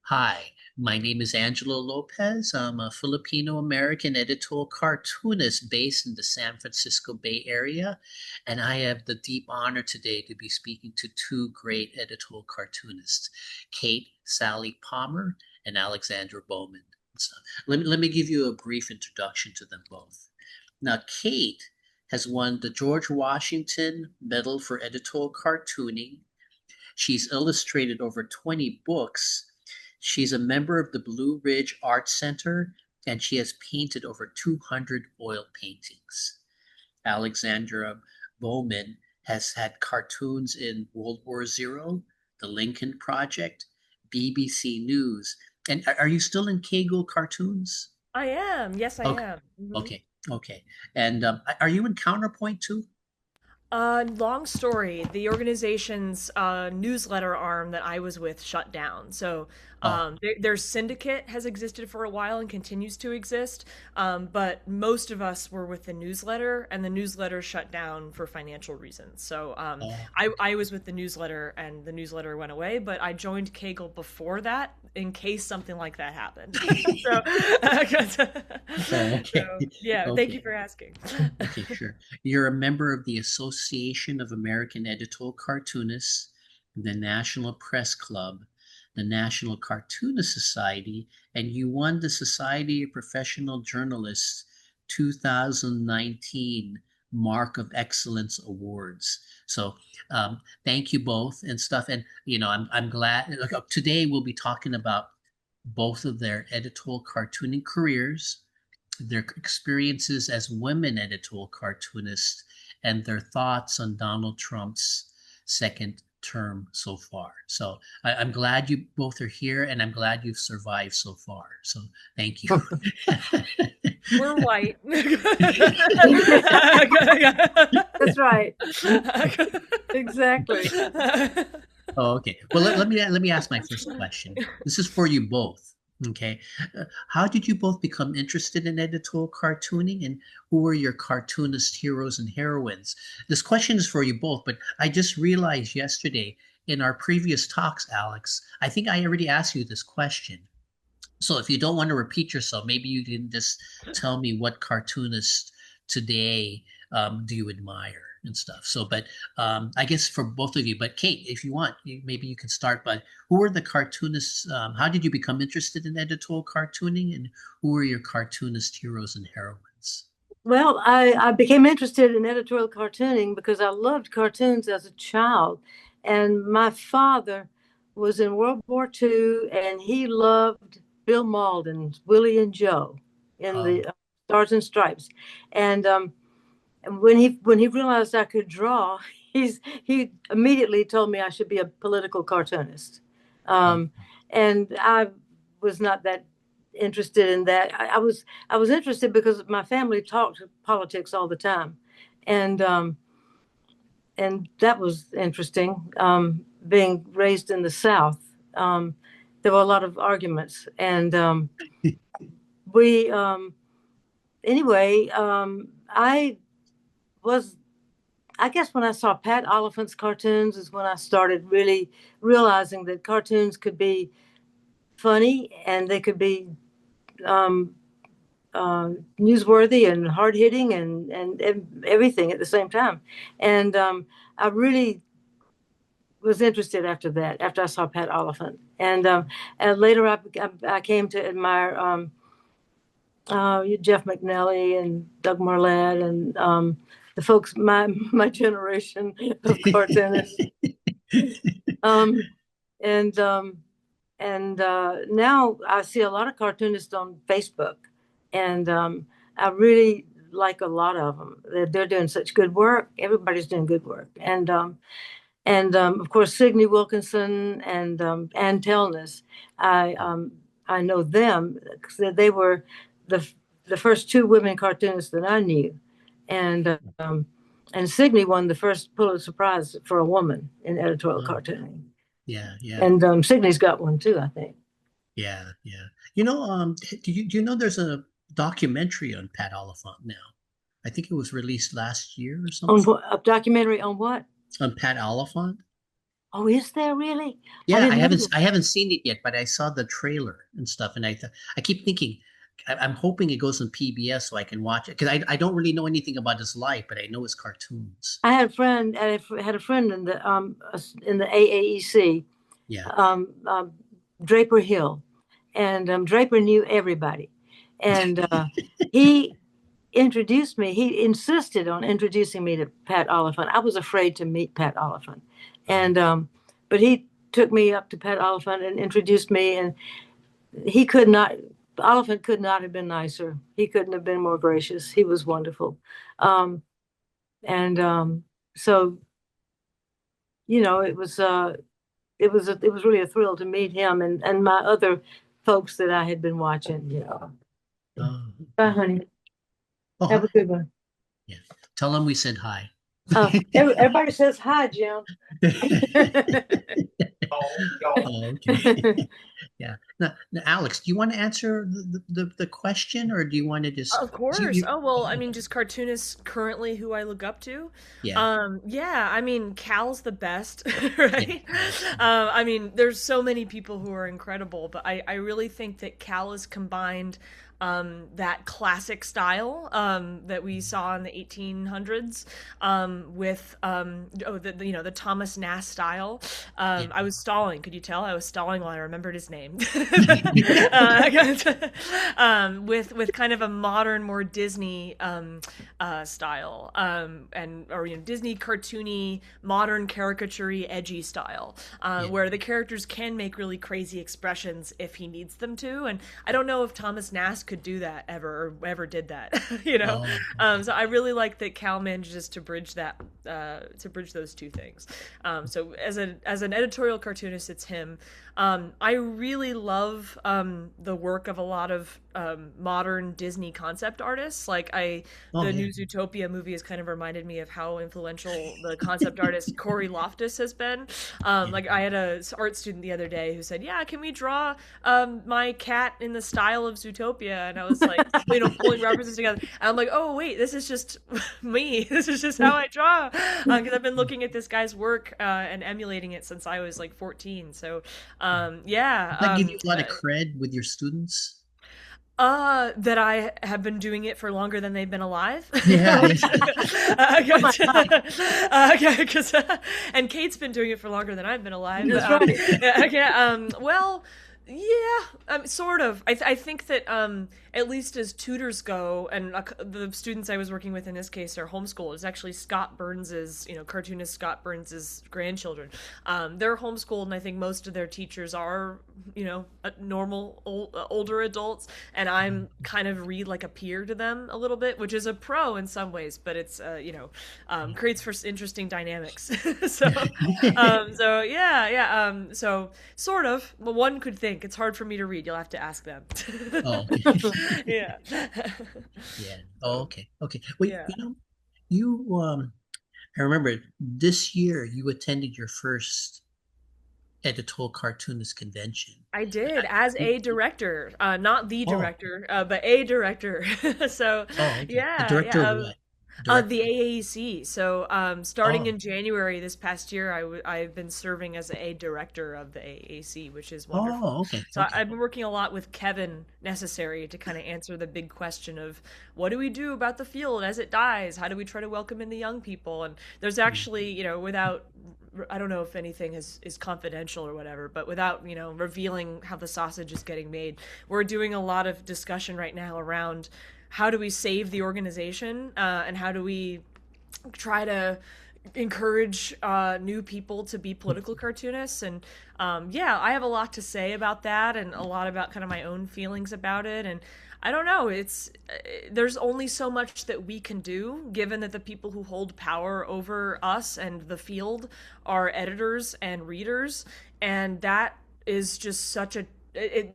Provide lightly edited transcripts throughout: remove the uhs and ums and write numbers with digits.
Hi, my name is Angelo Lopez. I'm a Filipino-American editorial cartoonist based in the San Francisco Bay Area, and I have the deep honor today to be speaking to two great editorial cartoonists, Kate Salley Palmer and Alexandra Bowman. So let me give you a brief introduction to them both. Now, Kate has won the George Washington Medal for Editorial Cartooning. She's illustrated over 20 books. She's a member of the Blue Ridge Art Center, and she has painted over 200 oil paintings. Alexandra Bowman has had cartoons in World War Zero, The Lincoln Project, BBC News. And are you still in Kegel Cartoons? I am. Yes, I Okay, am. okay, okay. And are you in Counterpoint too? Long story. The organization's newsletter arm that I was with shut down. So Oh, their syndicate has existed for a while and continues to exist. But most of us were with the newsletter, and the newsletter shut down for financial reasons. So oh. I was with the newsletter, and the newsletter went away. But I joined Kagel before that in case something like that happened. so, Oh, okay. so yeah, thank you Okay. for asking. Okay, sure. You're a member of the Association of American Editorial Cartoonists, the National Press Club, the National Cartoonist Society, and you won the Society of Professional Journalists 2019 Mark of Excellence Awards. So thank you both and stuff. And I'm glad. Look, today we'll be talking about both of their editorial cartooning careers, their experiences as women editorial cartoonists, and their thoughts on Donald Trump's second term so far. So I'm glad you both are here, and I'm glad you've survived so far. So thank you. We're white. That's right. Exactly. Oh, okay. Well, let me ask my first question. This is for you both. Okay. How did you both become interested in editorial cartooning, and who were your cartoonist heroes and heroines? This question is for you both, but I just realized yesterday in our previous talks, Alex, I think I already asked you this question. So if you don't want to repeat yourself, maybe you can just tell me what cartoonist today do you admire and stuff. So, but I guess for both of you, but Kate, if you want, maybe you can start by who were the cartoonists? How did you become interested in editorial cartooning, and who were your cartoonist heroes and heroines? Well, I became interested in editorial cartooning because I loved cartoons as a child. And my father was in World War II and he loved Bill Malden's Willie and Joe in Oh, the Stars and Stripes. And when he realized I could draw, he immediately told me I should be a political cartoonist. oh, Um, and I was not that interested in that. I was interested because my family talked politics all the time, and that was interesting. Being raised in the South, there were a lot of arguments, and we anyway. Was I guess when I saw Pat Oliphant's cartoons is when I started really realizing that cartoons could be funny and they could be um, newsworthy and hard hitting and everything at the same time. And I really was interested after that, after I saw Pat Oliphant. And later I came to admire Jeff McNally and Doug Marlette and the folks my generation of cartoonists. Um, and now I see a lot of cartoonists on Facebook, and I really like a lot of them. They're doing such good work. Everybody's doing good work, and of course Signe Wilkinson and Ann Telnis. I know them because they were the the first two women cartoonists that I knew, and Signe won the first Pulitzer Prize for a woman in editorial oh, cartooning. yeah, yeah, And Signe's got one too, I think. yeah, yeah. Do you know there's a documentary on Pat Oliphant now? I think it was released last year or On something. what, a documentary on what? On Pat Oliphant. Oh, is there really? I Yeah, didn't know that. I haven't seen it yet, but I saw the trailer and stuff, and I keep thinking, I'm hoping it goes on PBS so I can watch it because I don't really know anything about his life, but I know his cartoons. I had a friend. Had a friend in the AAEC, Yeah. um, um, Draper Hill, and Draper knew everybody, and he introduced me. He insisted on introducing me to Pat Oliphant. I was afraid to meet Pat Oliphant, and but he took me up to Pat Oliphant and introduced me, and he could not. Oliphant could not have been nicer. He couldn't have been more gracious. He was wonderful, um, and so it was really a thrill to meet him and my other folks that I had been watching. Oh, Bye, honey. Have oh, a good one. yeah. Tell him we said hi. Everybody says hi, Jim. Oh, okay. Yeah. Now, Alex, do you want to answer the question, or do you want to just Of course. you Oh, well, I mean, just cartoonists currently who I look up to. yeah. Yeah, I mean, Cal's the best, Yeah. right? I mean, there's so many people who are incredible, but I really think that Cal has combined that classic style that we saw in the 1800s with the Thomas Nast style. Yeah. I was stalling. Could you tell? I was stalling while I remembered his name. With kind of a modern, more Disney style, and or Disney cartoony, modern caricature-y, edgy style, Yeah. where the characters can make really crazy expressions if he needs them to. And I don't know if Thomas Nast could do that ever or ever did that, you know. Oh, okay. So I really like that Cal manages to bridge those two things. So as an editorial cartoonist, it's him. I really love the work of a lot of modern Disney concept artists. Oh, The yeah. new Zootopia movie has kind of reminded me of how influential the concept artist Corey Loftus has been. Yeah. Like I had a art student the other day who said, "Yeah, can we draw my cat in the style of Zootopia?" And I was like, pulling references together. And I'm like, "Oh wait, this is just me. This is just how I draw." Because I've been looking at this guy's work and emulating it since I was like 14. So yeah. Does that give you a lot of cred with your students? That I have been doing it for longer than they've been alive. Yeah. Oh my God. And Kate's been doing it for longer than I've been alive. That's right. Well, yeah, sort of. I think that at least as tutors go, and the students I was working with in this case are homeschooled. It's actually Scott Burns's, cartoonist Scott Burns's grandchildren. They're homeschooled, and I think most of their teachers are, normal older adults, and I'm kind of read like a peer to them a little bit, which is a pro in some ways, but it's creates for interesting dynamics. so so yeah, yeah. So sort of. Well, one could think it's hard for me to read. You'll have to ask them. Oh, okay. Yeah. Yeah. Oh, okay. Okay. Well, Yeah. you I remember this year you attended your first editorial cartoonist convention. I did as a director, not the Oh, director, but a director. So, oh, okay. A yeah, director yeah. of what? The Director. AAC. So, starting Oh, in January this past year, I've been serving as a director of the AAC, which is wonderful. oh, okay, So okay. I've been working a lot with Kevin Necessary to kind of answer the big question of what do we do about the field as it dies? How do we try to welcome in the young people? And there's Mm, actually, without I don't know if anything is confidential or whatever, but without revealing how the sausage is getting made, we're doing a lot of discussion right now around how do we save the organization, and how do we try to encourage new people to be political cartoonists. And yeah, I have a lot to say about that and a lot about kind of my own feelings about it. And I don't know, it's there's only so much that we can do given that the people who hold power over us and the field are editors and readers, and that is just such a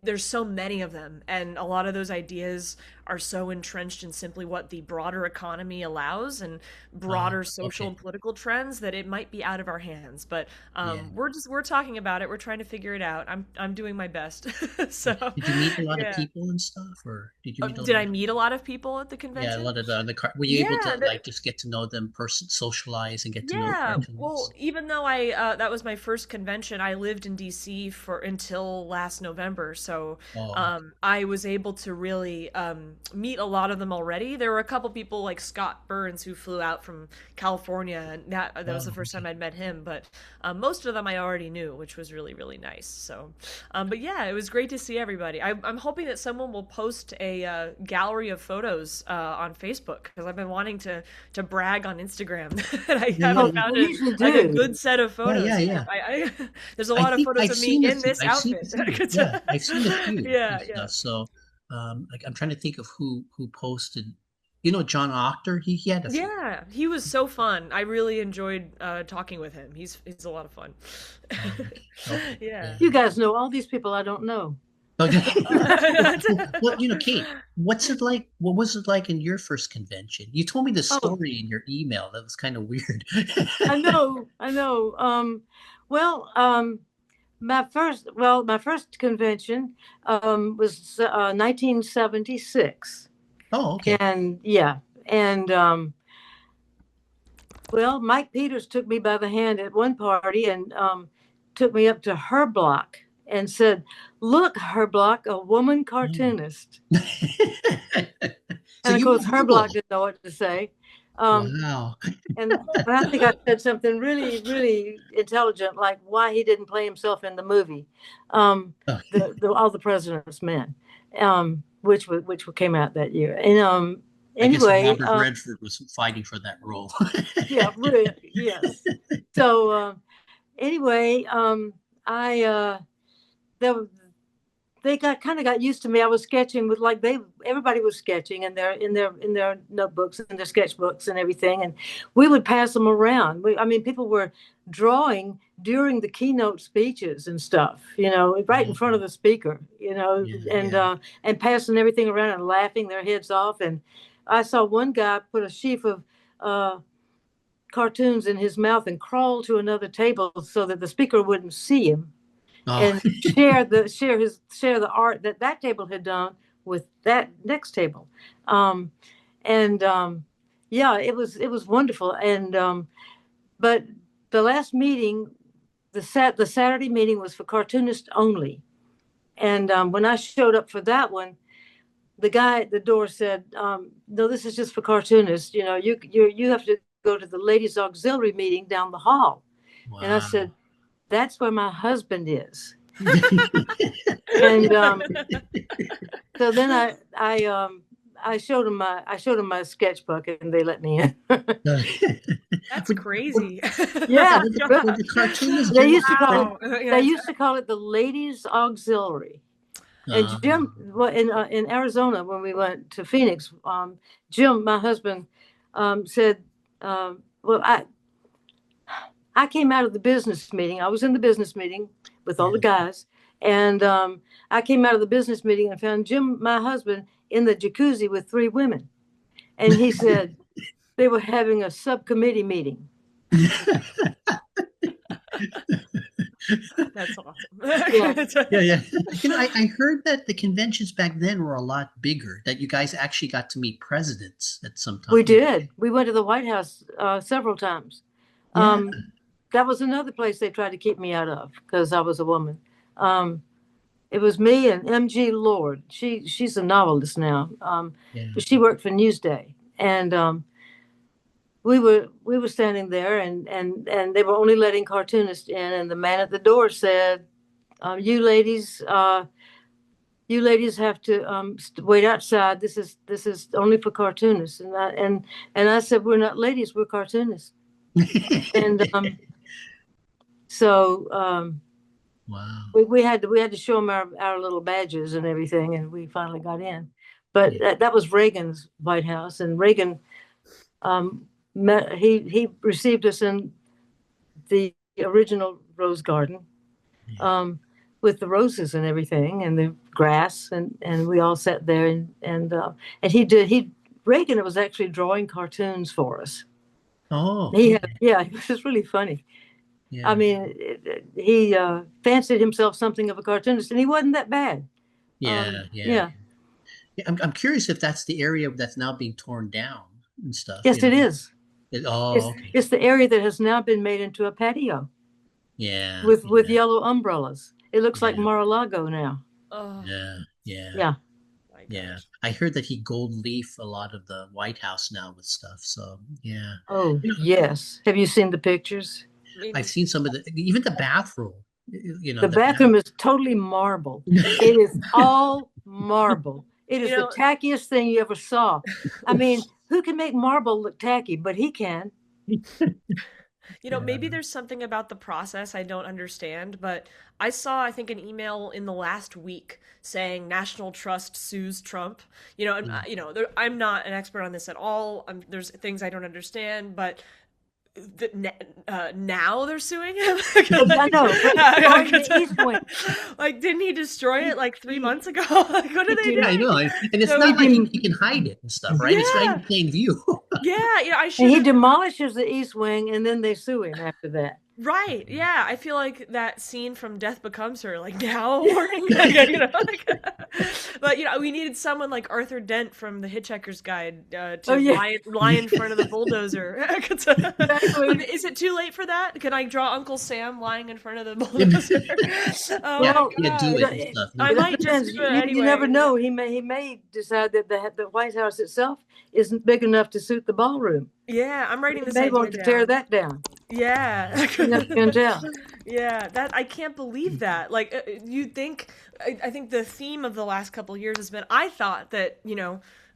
there's so many of them, and a lot of those ideas are so entrenched in simply what the broader economy allows and broader social Okay. and political trends that it might be out of our hands. But Yeah. we're talking about it. We're trying to figure it out. I'm doing my best. So Did you meet a lot of yeah. people and stuff, or did you meet a Did lot I of meet a lot of people at the yeah, a convention? lot of the car were you able to Yeah, like just get to know them person socialize and get to know yeah. Well, cartoonists? even though that was my first convention, I lived in DC for until last November, so Oh, I was able to really meet a lot of them already. There were a couple people like Scott Burns who flew out from California, and that was the first time okay. I'd met him. But most of them I already knew, which was really really nice. So, but yeah, it was great to see everybody. I'm hoping that someone will post a gallery of photos on Facebook because I've been wanting to brag on Instagram that I Yeah, yeah, haven't Oh, yeah. found they usually like a do. good set of Yeah, yeah, photos yet. yeah. There's a I lot of think photos I've of me seen a in few. this I've seen a outfit. few. Yeah, I've seen a few Yeah, and yeah. stuff. So, like I'm trying to think of who posted. You know, John Octor. He had a few. Yeah, he was so fun. I really enjoyed talking with him. He's a lot of fun. Oh, okay. Okay. Yeah. Yeah. You guys know all these people I don't know. Okay. Well, Kate, what's it like? What was it like in your first convention? You told me the Oh, story in your email. That was kind of weird. I know, I know. Well, my first convention was 1976, Oh, okay. and yeah, and well, Mike Peters took me by the hand at one party and took me up to her block and said, "Look, her block, a woman Oh. cartoonist." So And of you were course, her block humble. didn't know what to say. Um, Wow. and I think I said something really, really intelligent, like why he didn't play himself in the movie, Oh, All the President's Men, which came out that year. And I guess anyway, Robert Redford was fighting for that role. yeah, really, yes. So anyway, I there they got used to me. I was sketching with like everybody was sketching in their notebooks and their sketchbooks and everything, and we would pass them around. I mean, people were drawing during the keynote speeches and stuff, right in front of Oh, the speaker, yeah, yeah. and passing everything around and laughing their heads off. And I saw one guy put a sheaf of uh, cartoons in his mouth and crawl to another table so that the speaker wouldn't see him Oh, and share the art that table had done with that next table. um and yeah, it was wonderful. And but the last meeting, the Saturday meeting, was for cartoonists only. And when I showed up for that one, the guy at the door said, no, this is just for cartoonists. You have to go to the ladies auxiliary meeting down the hall. And I wow. said, that's where my husband is. And so then I showed him my sketchbook, and they let me in. That's Would, would, crazy. Yeah, would the cartoonists they generally used to call it Wow. they Yeah. used to call it the ladies auxiliary. And uh, Jim, well, in Arizona, when we went to Phoenix, Jim, my husband, said, well, I came out of the business meeting. I was in the business meeting with all yeah. the guys. And I came out of the business meeting and found Jim, my husband, in the jacuzzi with three women. And he said they were having a subcommittee meeting. That's awesome. Yeah, Yeah, yeah. I heard that the conventions back then were a lot bigger, that you guys actually got to meet presidents at some time. we did. We went to the White House several times. Yeah. That was another place they tried to keep me out of because I was a woman. It was me and M.G. Lord. She's a novelist now, Yeah. but she worked for Newsday. And we were standing there, and they were only letting cartoonists in. And the man at the door said, "You ladies, have to wait outside. This is only for cartoonists." And I said, "We're not ladies. We're cartoonists." And so Wow. we had to show them our little badges and everything, and we finally got in. But Yeah. that was Reagan's White House, and Reagan, he received us in the original Rose Garden. Yeah. Um, with the roses and everything and the grass, and we all sat there, and he Reagan was actually drawing cartoons for us. Oh, He had, okay. yeah, it was really funny. I Yeah. mean, he fancied himself something of a cartoonist, and he wasn't that bad. Yeah. Yeah. Yeah, Yeah, I'm curious if that's the area that's now being torn down and stuff, yes, it is. Oh, okay. It's the area that has now been made into a patio Yeah. with Yeah. yellow umbrellas. It looks like Yeah. Mar-a-Lago now. Oh Yeah. Yeah. Yeah. my Yeah. gosh. I heard that he gold leaf a lot of the White House now with stuff. So, yeah. Oh, You know, yes. Have you seen the pictures? I I've mean, seen some of even the bathroom, The the bath. bathroom is totally marble. It is all marble. It you is the know, tackiest thing you ever saw. I mean, who can make marble look tacky? But he can. maybe Yeah. there's something about the process I don't understand, but I saw, I think, an email in the last week saying National Trust sues Trump. And I'm not an expert on this at all. There's things I don't understand, but now they're suing him. I know, for destroying the East Wing. Like, didn't he destroy it like 3 months ago? Like, what are He they did, Yeah, I know. doing? And it's So, not he like dem- he can hide it and stuff, right? It's right yeah, in plain view. I and should he have. demolishes the East Wing, and then they sue him after that. Right. Yeah. I feel like that scene from Death Becomes Her, like now warning, but we needed someone like Arthur Dent from The Hitchhiker's Guide Oh to yeah, lie in front of the bulldozer. exactly. Is it too late for that? Can I draw Uncle Sam lying in front of the bulldozer? Oh Yeah, my Well, yeah, do god. it and stuff. I it might just depends. do it You never anyway. know. He may decide that the White House itself isn't big enough to suit the ballroom. Yeah, I'm writing He this may idea want to tear down. that down. Yeah. You never can tell. Yeah, that I can't believe that. Like, you'd think, I think the theme of the last couple of years has been, I thought that,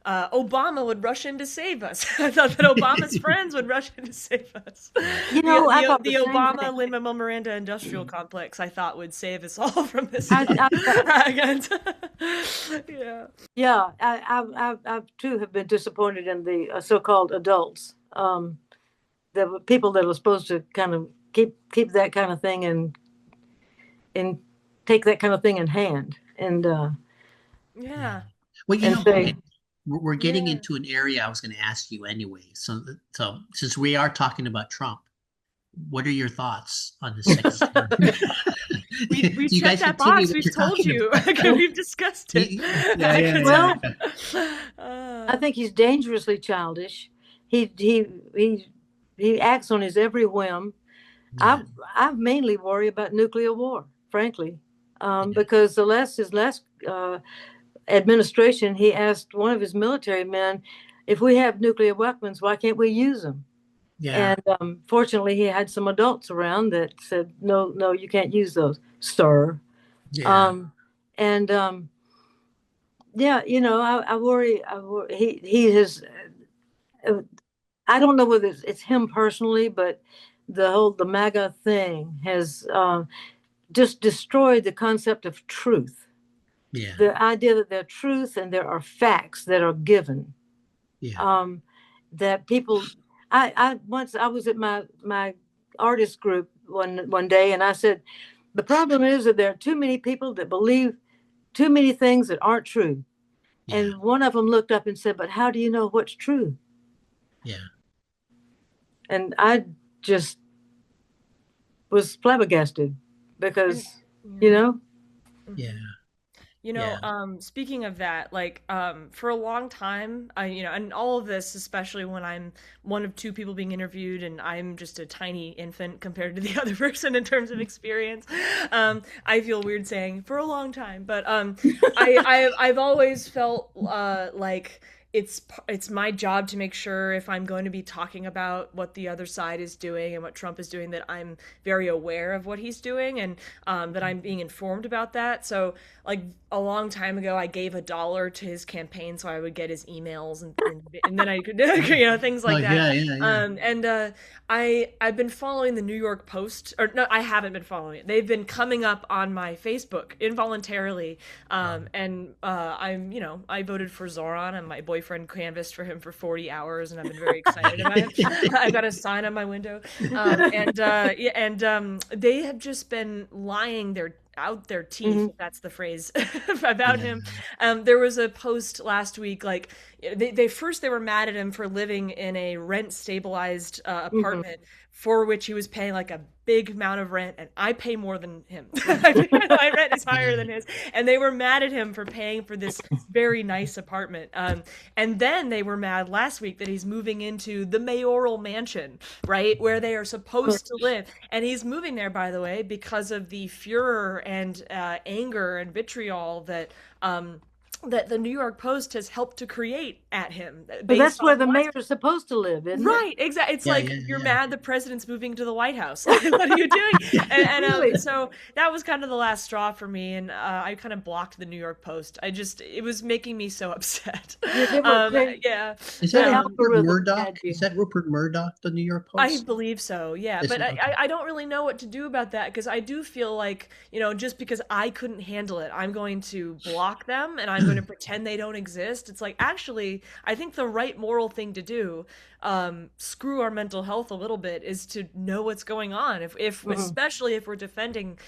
Obama would rush in to save us. I thought that Obama's friends would rush in to save us. You know, I thought The the same Obama thing. Lin-Manuel Miranda industrial complex, I thought, would save us all from this. I Yeah. Yeah, I too have been disappointed in the so-called adults, the people that are supposed to kind of keep that kind of thing and take that kind of thing in hand Yeah. Yeah. Well, and okay, say, we're getting Yeah. into an area I was going to ask you anyway. So since we are talking about Trump, what are your thoughts on his second term? We Do you checked guys that continue box. what We've you're told talking you. about? We've discussed it. Yeah, well, I Uh, think he's dangerously childish. He he he he acts on his every whim. yeah, I mainly worry about nuclear war, frankly, yeah, because his last administration, he asked one of his military men, "If we have nuclear weapons, why can't we use them?" yeah, And fortunately, he had some adults around that said, "No, no, you can't use those, sir." yeah, Um, and yeah, I worry. He has. I don't know whether it's him personally, but the MAGA thing has just destroyed the concept of truth. yeah, The idea that there are truth and there are facts that are given. yeah, Um, that people, I once I was at my artist group one day, and I said, the problem is that there are too many people that believe too many things that aren't true. yeah, And one of them looked up and said, "But how do you know what's true?" yeah, And I just was flabbergasted and because, you yeah. know, yeah, You know, yeah, speaking of that, like, for a long time, and all of this, especially when I'm one of two people being interviewed and I'm just a tiny infant compared to the other person in terms of experience, I feel weird saying for a long time, but I've always felt like it's my job to make sure if I'm going to be talking about what the other side is doing and what Trump is doing, that I'm very aware of what he's doing and that I'm being informed about that. So, like a long time ago, I gave $1 to his campaign so I would get his emails and then I could things oh like that. yeah, yeah, yeah, And I've been following the New York Post, or no, I haven't been following it. They've been coming up on my Facebook involuntarily, and I voted for Zoran, and my boyfriend canvassed for him for 40 hours, and I've been very excited about it. I got a sign on my window, and they have just been lying out their teeth, Hmm. if that's the phrase, about Yeah. him. There was a post last week, like they first they were mad at him for living in a rent stabilized Hmm. apartment for which he was paying like a big amount of rent, and I pay more than him. My rent is higher than his, and they were mad at him for paying for this very nice apartment. And then they were mad last week that he's moving into the mayoral mansion, right, where they are supposed to live, and he's moving there, by the way, because of the furor and anger and vitriol that the New York Post has helped to create at him But based that's where on the what. mayor is supposed to live, isn't it? Right, exactly. It's Yeah, like yeah, you're yeah. mad the president's moving to the White House. Like, what are you doing? Really? So that was kind of the last straw for me, and I kind of blocked the New York Post. It was making me so upset. Yeah, they were, Yeah. Is the that Rupert algorithm Murdoch? had you. Is that Rupert Murdoch, the New York I Post? believe so, yeah. Is But it okay? I don't really know what to do about that because I do feel like, just because I couldn't handle it, I'm going to block them and I'm going to pretend they don't exist. It's like, actually, I think the right moral thing to do, screw our mental health a little bit, is to know what's going on, if Mhm. especially if we're defending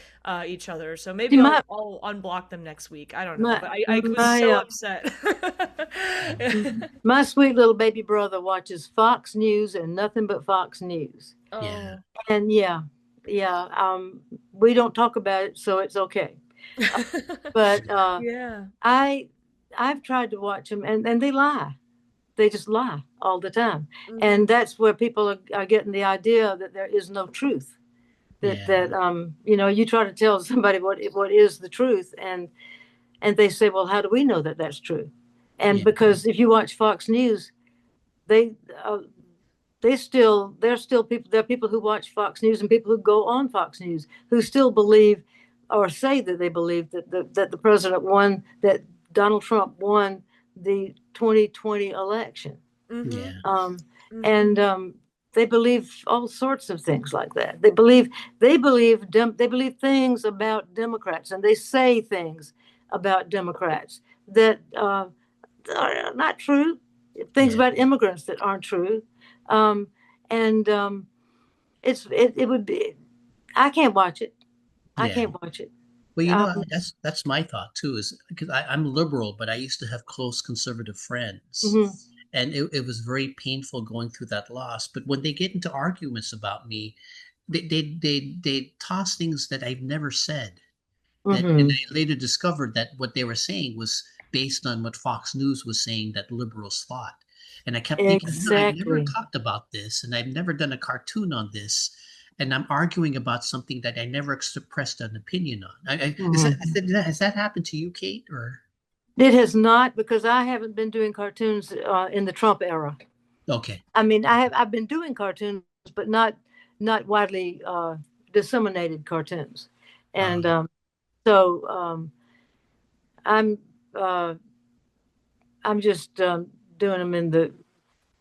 each other. So See, maybe I'll unblock them next week. I don't know. my, But I was my, so uh, upset. my sweet little baby brother watches Fox News and nothing but Fox News. Yeah. Oh. And yeah, we don't talk about it, so it's okay. But Yeah. I, I've tried to watch them, and they lie. They just lie all the time, Hmm. and that's where people are getting the idea that there is no truth. That Yeah. that you try to tell somebody what is the truth, and they say, well, how do we know that that's true? And Yeah. because if you watch Fox News, they uh, there's still people, there are people who watch Fox News and people who go on Fox News who still believe or say that they believe that the president won, that Donald Trump won the 2020 election. Hmm. Yeah. um, Hmm. and they believe all sorts of things like that. They believe things about Democrats, and they say things about Democrats that are not true. Things Yeah. about immigrants that aren't true, um, and it would be. I can't watch it. I Yeah. can't watch it. Well, Um, that's my thought too, is because I'm liberal, but I used to have close conservative friends. mhm, And it was very painful going through that loss. But when they get into arguments about me, they toss things that I've never said. And mhm. I later discovered that what they were saying was based on what Fox News was saying that liberals thought. And I kept thinking, I've never Exactly. talked about this, and I've never done a cartoon on this, and I'm arguing about something that I never expressed an opinion on. Mhm. Has that happened to you, Kate? Or It has not, because I haven't been doing cartoons in the Trump era. okay, I mean, I've been doing cartoons, but not widely disseminated cartoons, and uh, so I'm uh, I'm just doing them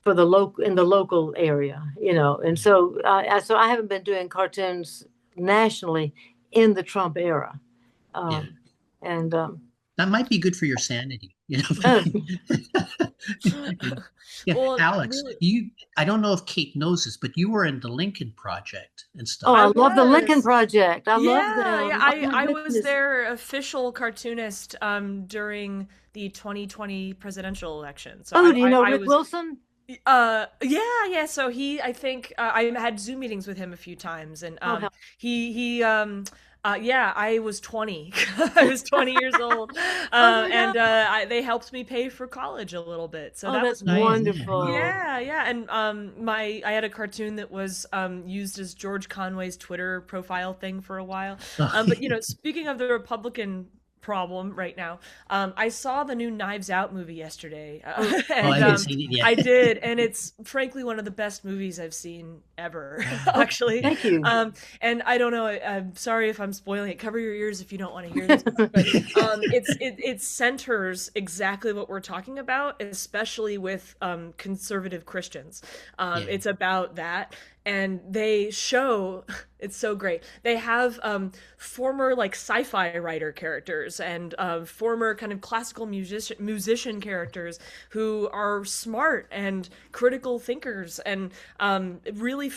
for the local area, and so I haven't been doing cartoons nationally in the Trump era, yeah, um, and that might be good for your sanity. uh, Yeah, Well, Alex, really, I don't know if Kate knows this, but you were in the Lincoln Project and oh, stuff. I I love the Lincoln was. Project. I love Yeah. them. Oh my I was goodness. their official cartoonist during the 2020 presidential election. So Oh, do you know I Rick was Wilson? yeah. So I think I had Zoom meetings with him a few times, and Oh, hell. he yeah, I was 20. I was 20 years old. Oh my God. And they helped me pay for college a little bit. So Oh, that that's was nice. Yeah, yeah. wonderful. Yeah, yeah, and I had a cartoon that was used as George Conway's Twitter profile thing for a while. But speaking of the Republican problem right now, I saw the new Knives Out movie yesterday, Oh, Oh, I and haven't seen it yet. I did, and it's frankly one of the best movies I've seen ever, oh, actually. thank you. And I don't know, I'm sorry if I'm spoiling it. Cover your ears if you don't want to hear this, but it centers exactly what we're talking about, especially with conservative Christians. Yeah, It's about that, and they show it's so great. They have former like sci-fi writer characters and former kind of classical musician characters who are smart and critical thinkers and really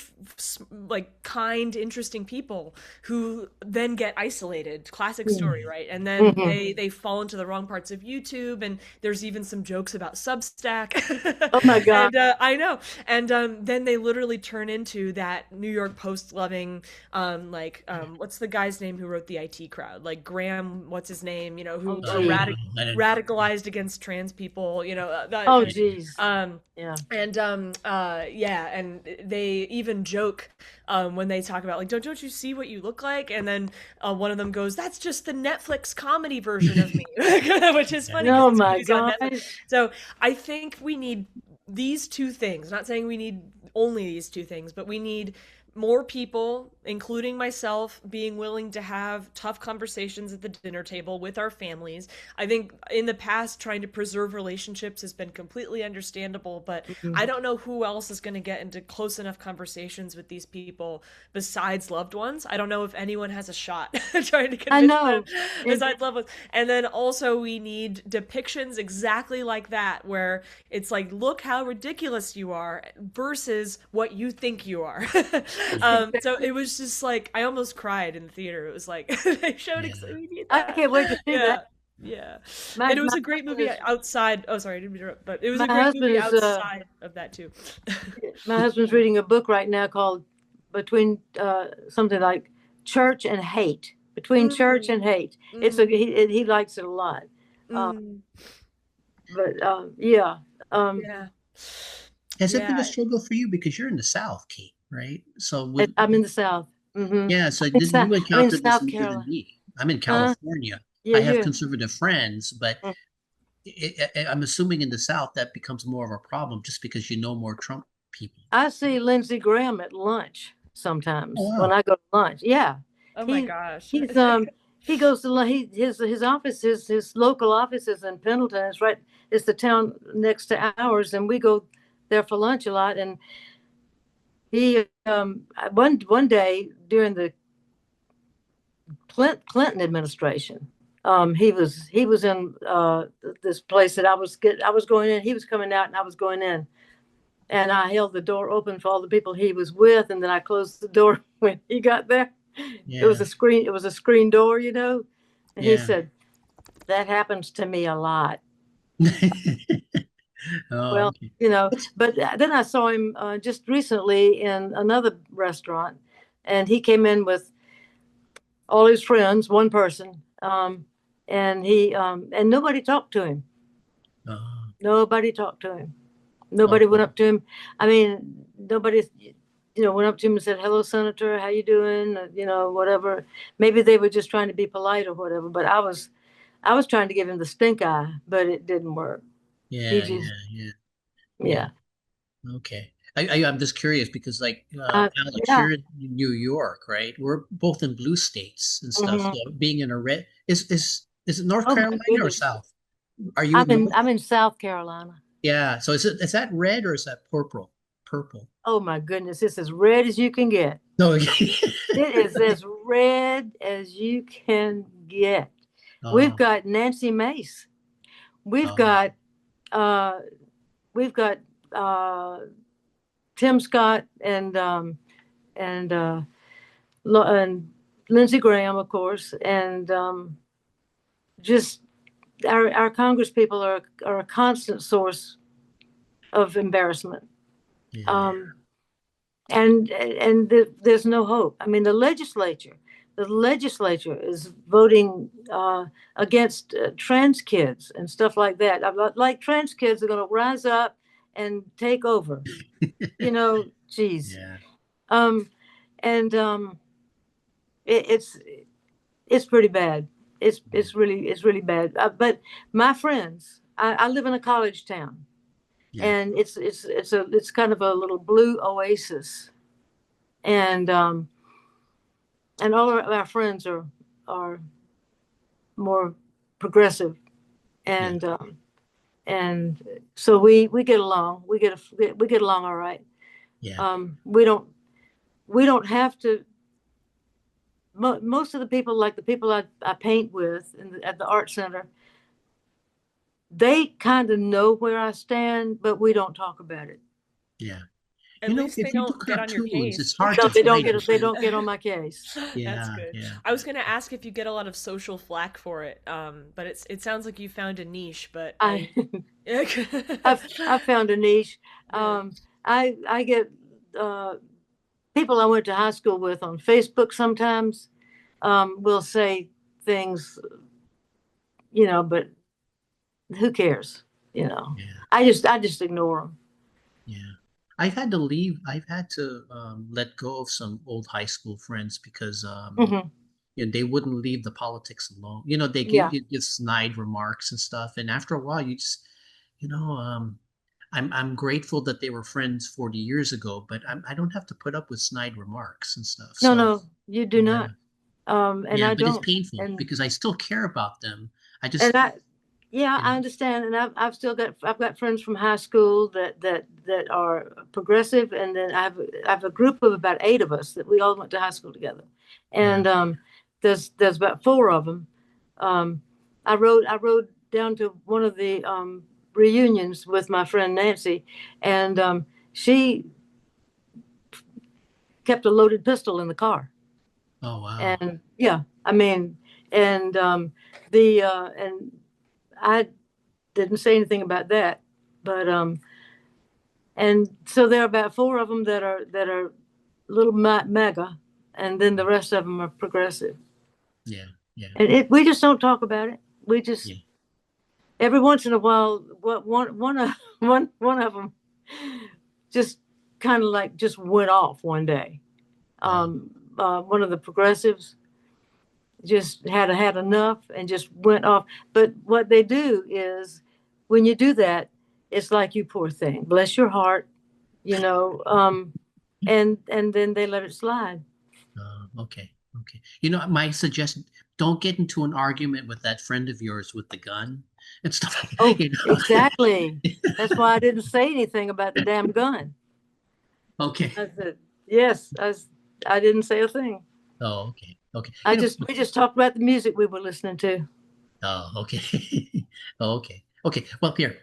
like kind, interesting people who then get isolated. Classic story, right? And then Mhm. they fall into the wrong parts of YouTube, and there's even some jokes about Substack. Oh my God. And I know. And then they literally turn into that New York Post loving, what's the guy's name who wrote the IT Crowd? Like Graham, what's his name? You know, Oh who are geez. I didn't. radicalized against trans people. You know, that Oh kind of. geez. Um, Yeah. and yeah, and they even joke when they talk about like, don't you see what you look like? And then one of them goes, "That's just the Netflix comedy version of me," which is funny because Oh it's my movies on Netflix. gosh. So I think we need these two things. Not saying we need only these two things, but we need more people, including myself, being willing to have tough conversations at the dinner table with our families. I think in the past, trying to preserve relationships has been completely understandable, but I Mhm. don't know who else is going to get into close enough conversations with these people besides loved ones. I don't know if anyone has a shot trying to I convince them know. And besides loved ones. And then also, we need depictions exactly like that, where it's like, look how ridiculous you are versus what you think you are. So it was just like I almost cried in the theater. It was like they showed Yeah. we need I that. can't wait to see that. Yeah. Yeah. And it was My a great husband movie is outside. Oh, sorry, I didn't interrupt, but it was my a great husband movie is outside of that too. my husband's reading a book right now called Between something like Church and Hate. Between Church Mm, and Hate. It's a mm, he likes it a lot. Uh, mm. but yeah. Um, Yeah. Has it been a Yeah. struggle for you because you're in the South, Kate, right? So with I'm in the South. Hmm. yeah, so It's you I'm in encountered this South more than Carolina. me. I'm in Huh? California. Yeah, I have you. conservative friends, but I'm assuming in the South that becomes more of a problem just because you know more Trump people. I see Lindsey Graham at lunch Oh sometimes when wow. I go to lunch. Yeah, Oh my he gosh. he's he goes to his office his local office is in Pendleton. It's right. It's the town next to ours, and we go there for lunch a lot. And he one day during the Clinton administration, he was in this place that I was going in. He was coming out, and I was going in. And I held the door open for all the people he was with, and then I closed the door when he got there. Yeah. It was a screen door, you know. And he Yeah. said, "That happens to me a lot." Oh, Well, okay. you know, What's but then I saw him just recently in another restaurant, and he came in with all his friends, one person, and nobody talked to him. Nobody talked to him. Nobody okay. went up to him. I mean, nobody, went up to him and said, "Hello, Senator. How you doing?" Whatever. Maybe they were just trying to be polite or whatever. But I was trying to give him the stink eye, but it didn't work. He Yeah, just, yeah, yeah, yeah. yeah, Okay. I'm just curious because like Alex, yeah. you're in New York, right? We're both in blue states and stuff. Hmm. So being in a red is it North Oh my Carolina or goodness. South? Are you in North? I'm in South Carolina. Yeah. So is that red or is that purple? Purple. Oh my goodness, it's as red as you can get. No. Okay. It is as red as you can get. We've Oh, got Nancy Mace. We've oh, got uh, we've got uh, Tim Scott and and Lindsey Graham, of course, and just our Congress people are a constant source of embarrassment. yeah. Um, and there's no hope. I mean, the legislature is voting against trans kids and stuff like that. Like trans kids are going to rise up and take over. Geez. Yeah. Um, and it, it's pretty bad. It's really bad. But my friends, I live in a college town, Yeah. and it's kind of a little blue oasis, and all of our friends are more progressive, Yeah. and and so we get along. We get along all right. Yeah. We don't. we don't have to. Most of the people, like the people I paint with at the art center, they kind of know where I stand, but we don't talk about it. Yeah. At least they If you do don't get on your cartoons, it's case. hard No, to hide they behind. don't get on my case. That's Yeah, good. yeah, I was gonna ask if you get a lot of social flack for it, but it sounds like you found a niche. But I yeah, I've found a niche. yeah. I get people I went to high school with on Facebook sometimes will say things, but who cares? yeah, I just ignore them. yeah. I've had to leave. I've had to let go of some old high school friends because Hmm. they wouldn't leave the politics alone. They Yeah. give snide remarks and stuff, and after a while, you just, you know, I'm grateful that they were friends 40 years ago, but I don't have to put up with snide remarks and stuff. No, So no, you do yeah, not. And yeah, I but it's don't. painful And because I still care about them. I and just, I Yeah, you I know, understand, and I've got friends from high school that are progressive, and then I have a group of about 8 of us that we all went to high school together, yeah, and there's about 4 of them. Um, I rode down to one of the reunions with my friend Nancy, and she kept a loaded pistol in the car, oh wow, and yeah, I mean, and the and I didn't say anything about that, but and so there are about 4 of them that are little mega, and then the rest of them are progressive. yeah, yeah, And we just don't talk about it. We just yeah, every once in a while, what one of one of them just kind of like just went off one day. uh, One of the progressives just had enough and just went off. But what they do is, when you do that, it's like, you poor thing, bless your heart, you know, and then they let it slide. okay, okay. My suggestion: don't get into an argument with that friend of yours with the gun and stuff like that. Oh, exactly. That's why I didn't say anything about the damn gun. Okay. I said, yes, I didn't say a thing. Oh, okay, okay. We just talked about the music we were listening to. Oh, okay. Okay. Okay. Well, here,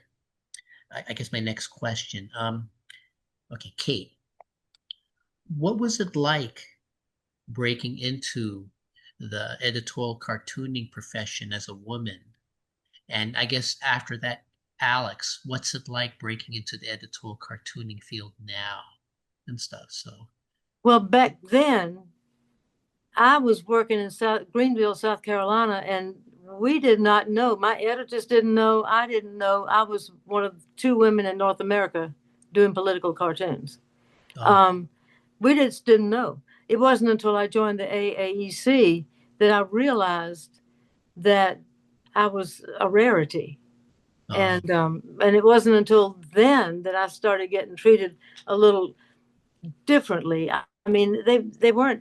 I guess my next question. Okay, Kate, what was it like breaking into the editorial cartooning profession as a woman? And I guess after that, Alex, what's it like breaking into the editorial cartooning field now and stuff? So, Well, back then, I was working in Greenville, South Carolina, and we did not know. My editors didn't know. I didn't know. I was one of 2 women in North America doing political cartoons. oh, Um, we just didn't know. It wasn't until I joined the AAEC that I realized that I was a rarity. oh, And it wasn't until then that I started getting treated a little differently. I mean, they were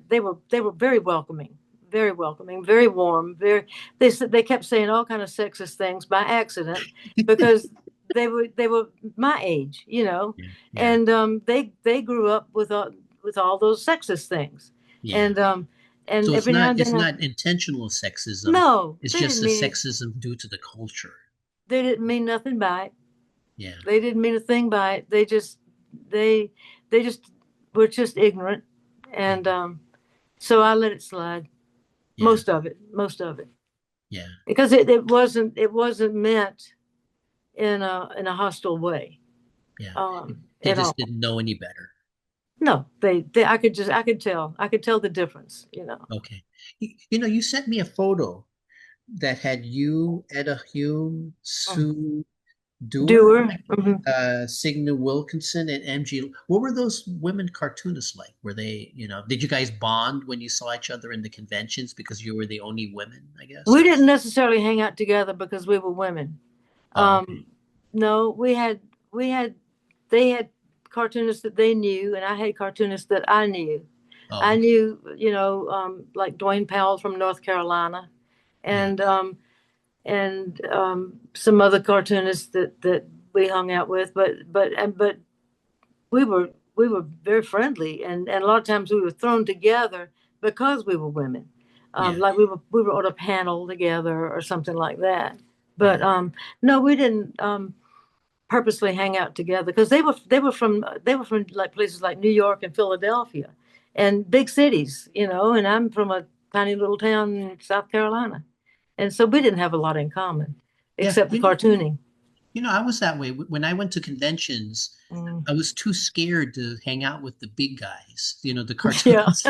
very welcoming, very warm, very. They kept saying all kind of sexist things by accident because they were my age, yeah, yeah, and they grew up with all those sexist things, yeah. and So every now and it's then not intentional sexism. no, It's they just didn't the mean sexism due to the culture. they didn't mean nothing by it. Yeah, They didn't mean a thing by it. They they just were just ignorant, yeah, and so I let it slide. yeah, Most of it, yeah. because it wasn't meant in a hostile way, Yeah. They at all. just didn't know any better. No, I could tell the difference. Okay. You sent me a photo that had you, Etta Hume, Mm. Sue Dewar, Doer. Mhm. Signa Wilkinson, and MG. What were those women cartoonists like? Were they, did you guys bond when you saw each other in the conventions because you were the only women, I guess? We Or didn't necessarily hang out together because we were women. oh, okay. No, we had they had cartoonists that they knew, and I had cartoonists that I knew. Oh, I okay. knew, like Dwayne Powell from North Carolina, Yeah. and some other cartoonists that we hung out with. But we were we were very friendly, and a lot of times we were thrown together because we were women. Yeah. Like we were on a panel together or something like that. But Yeah. no, we didn't purposely hang out together because they were from like places like New York and Philadelphia and big cities, and I'm from a tiny little town in South Carolina. And so we didn't have a lot in common Yeah. except the cartooning. I was that way. When I went to conventions, Mm. I was too scared to hang out with the big guys, the Yeah. cartoonists.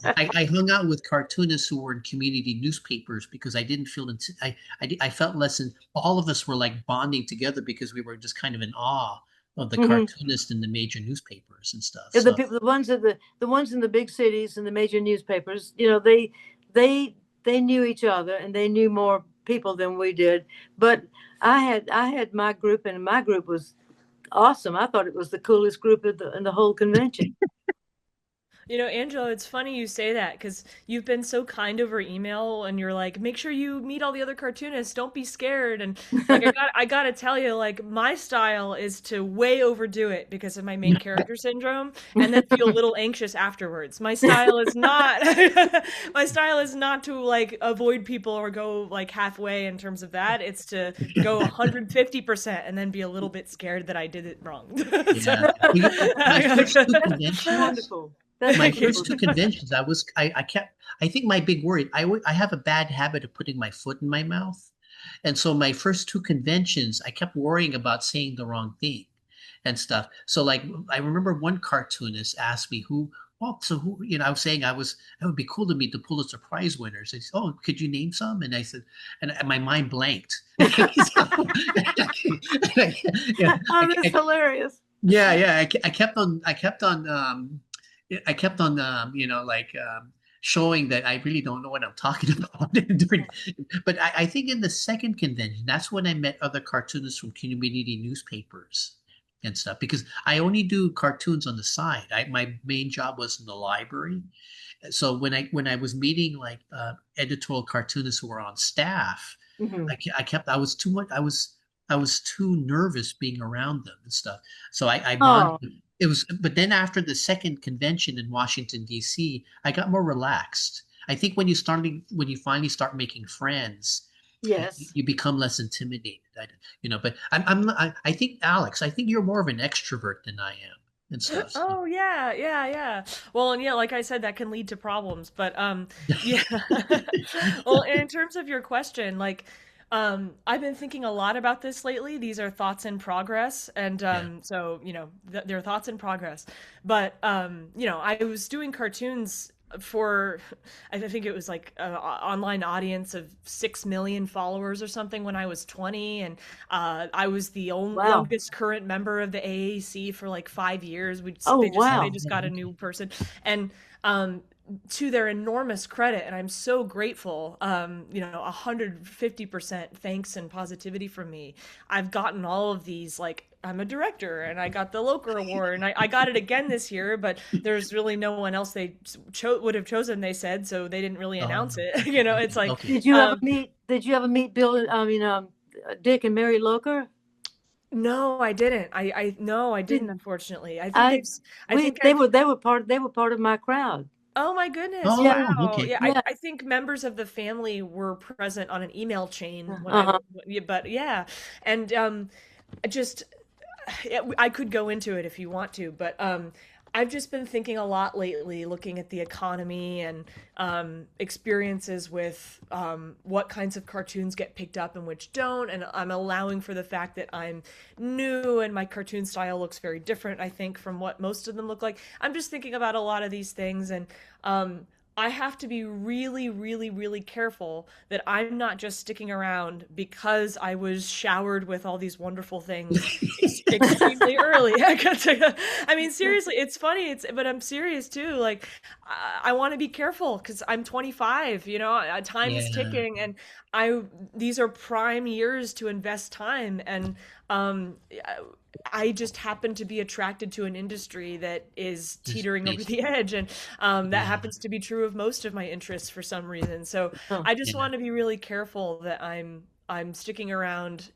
I hung out with cartoonists who were in community newspapers because I didn't feel, I felt less, all of us were like bonding together because we were just kind of in awe of the Mhm. cartoonists in the major newspapers and stuff. Yeah, the So, people, the ones in the big cities and the major newspapers, they knew each other and they knew more people than we did. But I had my group, and my group was awesome. I thought it was the coolest group in the whole convention. Angela, it's funny you say that because you've been so kind over email, and you're like, make sure you meet all the other cartoonists. Don't be scared. And like, I gotta tell you, like, my style is to way overdo it because of my main character syndrome, and then feel a little anxious afterwards. My style is not, my style is not to like avoid people or go like halfway in terms of that. It's to go 150% and then be a little bit scared that I did it wrong. So, yeah. My first two That's conventions, wonderful. That's my thank you. first two conventions, I kept, I think my big worry, I have a bad habit of putting my foot in my mouth. And so my first two conventions, I kept worrying about saying the wrong thing and stuff. So like, I remember one cartoonist asked me I was saying it would be cool to meet the Pulitzer Prize winners. He said, oh, could you name some? And I said, and my mind blanked. Yeah, Oh, that's hilarious. yeah. I kept on, showing that I really don't know what I'm talking about. But I think in the second convention, that's when I met other cartoonists from community newspapers and stuff. Because I only do cartoons on the side. My main job was in the library. So when I was meeting like editorial cartoonists who were on staff, Hmm. I was too much. I was too nervous being around them and stuff. So I Oh, bonded. It was, but then after the second convention in Washington D.C., I got more relaxed. I think when you finally start making friends, yes. you become less intimidated. But I'm not, I think Alex, I think you're more of an extrovert than I am and stuff. So. Oh yeah, yeah, yeah. Well, and yeah, like I said, that can lead to problems. But yeah. Well, and in terms of your question, like, I've been thinking a lot about this lately. These are thoughts in progress, and Yeah. so they're thoughts in progress. But I was doing cartoons for, I think it was like an online audience of 6 million followers or something when I was 20, and I was the only Wow. youngest current member of the AAC for like 5 years. Oh, They wow. just Oh, got a okay. new person, and to their enormous credit, and I'm so grateful, 150% thanks and positivity from me. I've gotten all of these, like, I'm a director, and I got the Loker Award, and I got it again this year, but there's really no one else they would have chosen, they said, so they didn't really announce Oh, it. It's like, okay. Did you ever meet Bill? I mean, Dick and Mary Loker? no, I didn't. No, I didn't, Did unfortunately. I? I We think they I've were they were part of my crowd. Oh my goodness. Yeah, Oh, Wow. okay. Yeah, yeah. I think members of the family were present on an email chain when Uh-huh. yeah, but yeah. And just yeah, I could go into it if you want to, but I've just been thinking a lot lately, looking at the economy and experiences with what kinds of cartoons get picked up and which don't. And I'm allowing for the fact that I'm new and my cartoon style looks very different, I think, from what most of them look like. I'm just thinking about a lot of these things, and I have to be really, really, really careful that I'm not just sticking around because I was showered with all these wonderful things extremely early. I mean, seriously, it's funny. But I'm serious too. Like, I want to be careful because I'm 25. Time is Yeah. ticking, and I these are prime years to invest time, and um, I just happen to be attracted to an industry that is Just teetering over the basically. edge, and that Yeah. happens to be true of most of my interests for some reason. So Huh. I just Yeah. want to be really careful that I'm I'm sticking around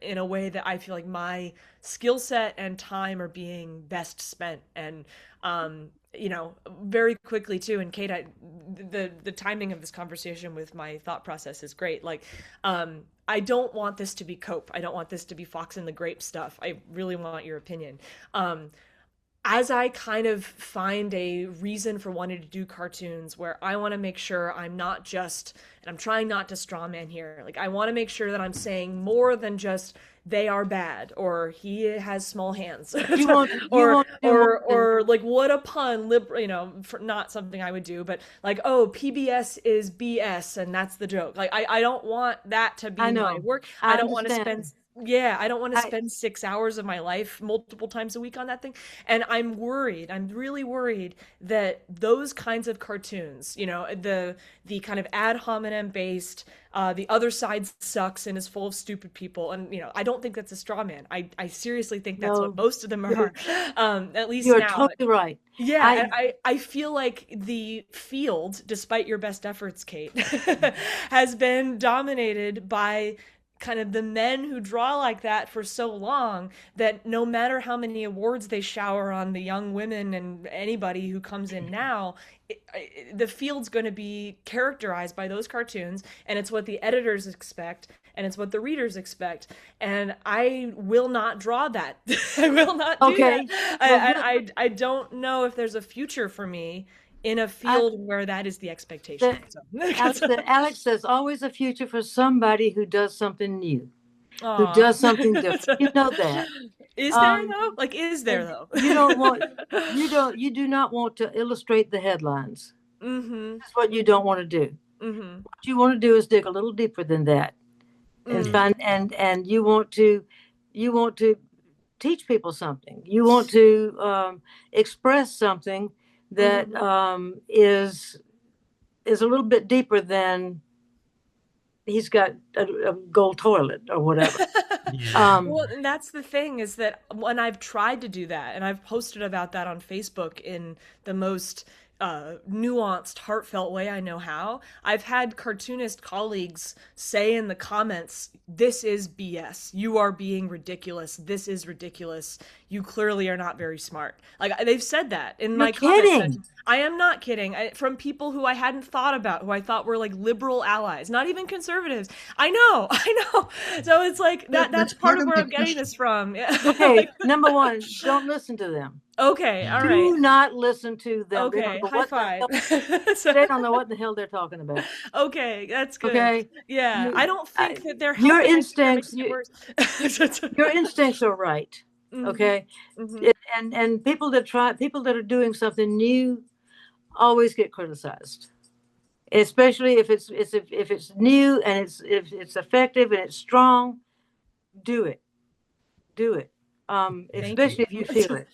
in a way that I feel like my skill set and time are being best spent. And you know, very quickly too. And Kate, the timing of this conversation with my thought process is great. Like, I don't want this to be cope. I don't want this to be Fox and the Grape stuff. I really want your opinion. As I kind of find a reason for wanting to do cartoons where I want to make sure I'm not just, and I'm trying not to straw man here, like I want to make sure that I'm saying more than just they are bad or he has small hands or like what a pun, you know, for not something I would do, but like, oh, PBS is BS and that's the joke. Like I don't want that to be my work. I don't want to spend I don't want to spend 6 hours of my life multiple times a week on that thing. And I'm really worried that those kinds of cartoons, you know, the kind of ad hominem based, the other side sucks and is full of stupid people. And, you know, I don't think that's a straw man. I seriously think that's what most of them are. At least you're now. Totally right. Yeah, I feel like the field, despite your best efforts, Kate, has been dominated by kind of the men who draw like that for so long that no matter how many awards they shower on the young women and anybody who comes in now, the field's going to be characterized by those cartoons, and it's what the editors expect and it's what the readers expect, and I will not draw that. I will not do that. I don't know if there's a future for me in a field where that is the expectation. Alex, there's always a future for somebody who does something new, who does something different. You know that. Is there though? Like, is there though? You do not want to illustrate the headlines. Mm-hmm. That's what you don't want to do. Mm-hmm. What you want to do is dig a little deeper than that, and find and you want to teach people something. You want to express something that is a little bit deeper than he's got a gold toilet or whatever. Well, and that's the thing, is that when I've tried to do that, and I've posted about that on Facebook in the most nuanced, heartfelt way I know how, I've had cartoonist colleagues say in the comments, this is BS. You are being ridiculous. This is ridiculous. You clearly are not very smart. Like, they've said that in my comments. I am not kidding. From people who I hadn't thought about, who I thought were like liberal allies, not even conservatives. I know. So it's like that's part of where I'm getting this from. Okay, number one, don't listen to them. Okay, all right. Do not listen to them. Okay, high five. They don't know what the hell they're talking about. Okay, that's good. Okay. Yeah, I don't think that they're your instincts. Your instincts are right. Okay, and people that are doing something new always get criticized, especially if it's new and if it's effective and it's strong. Do it, especially if you feel it.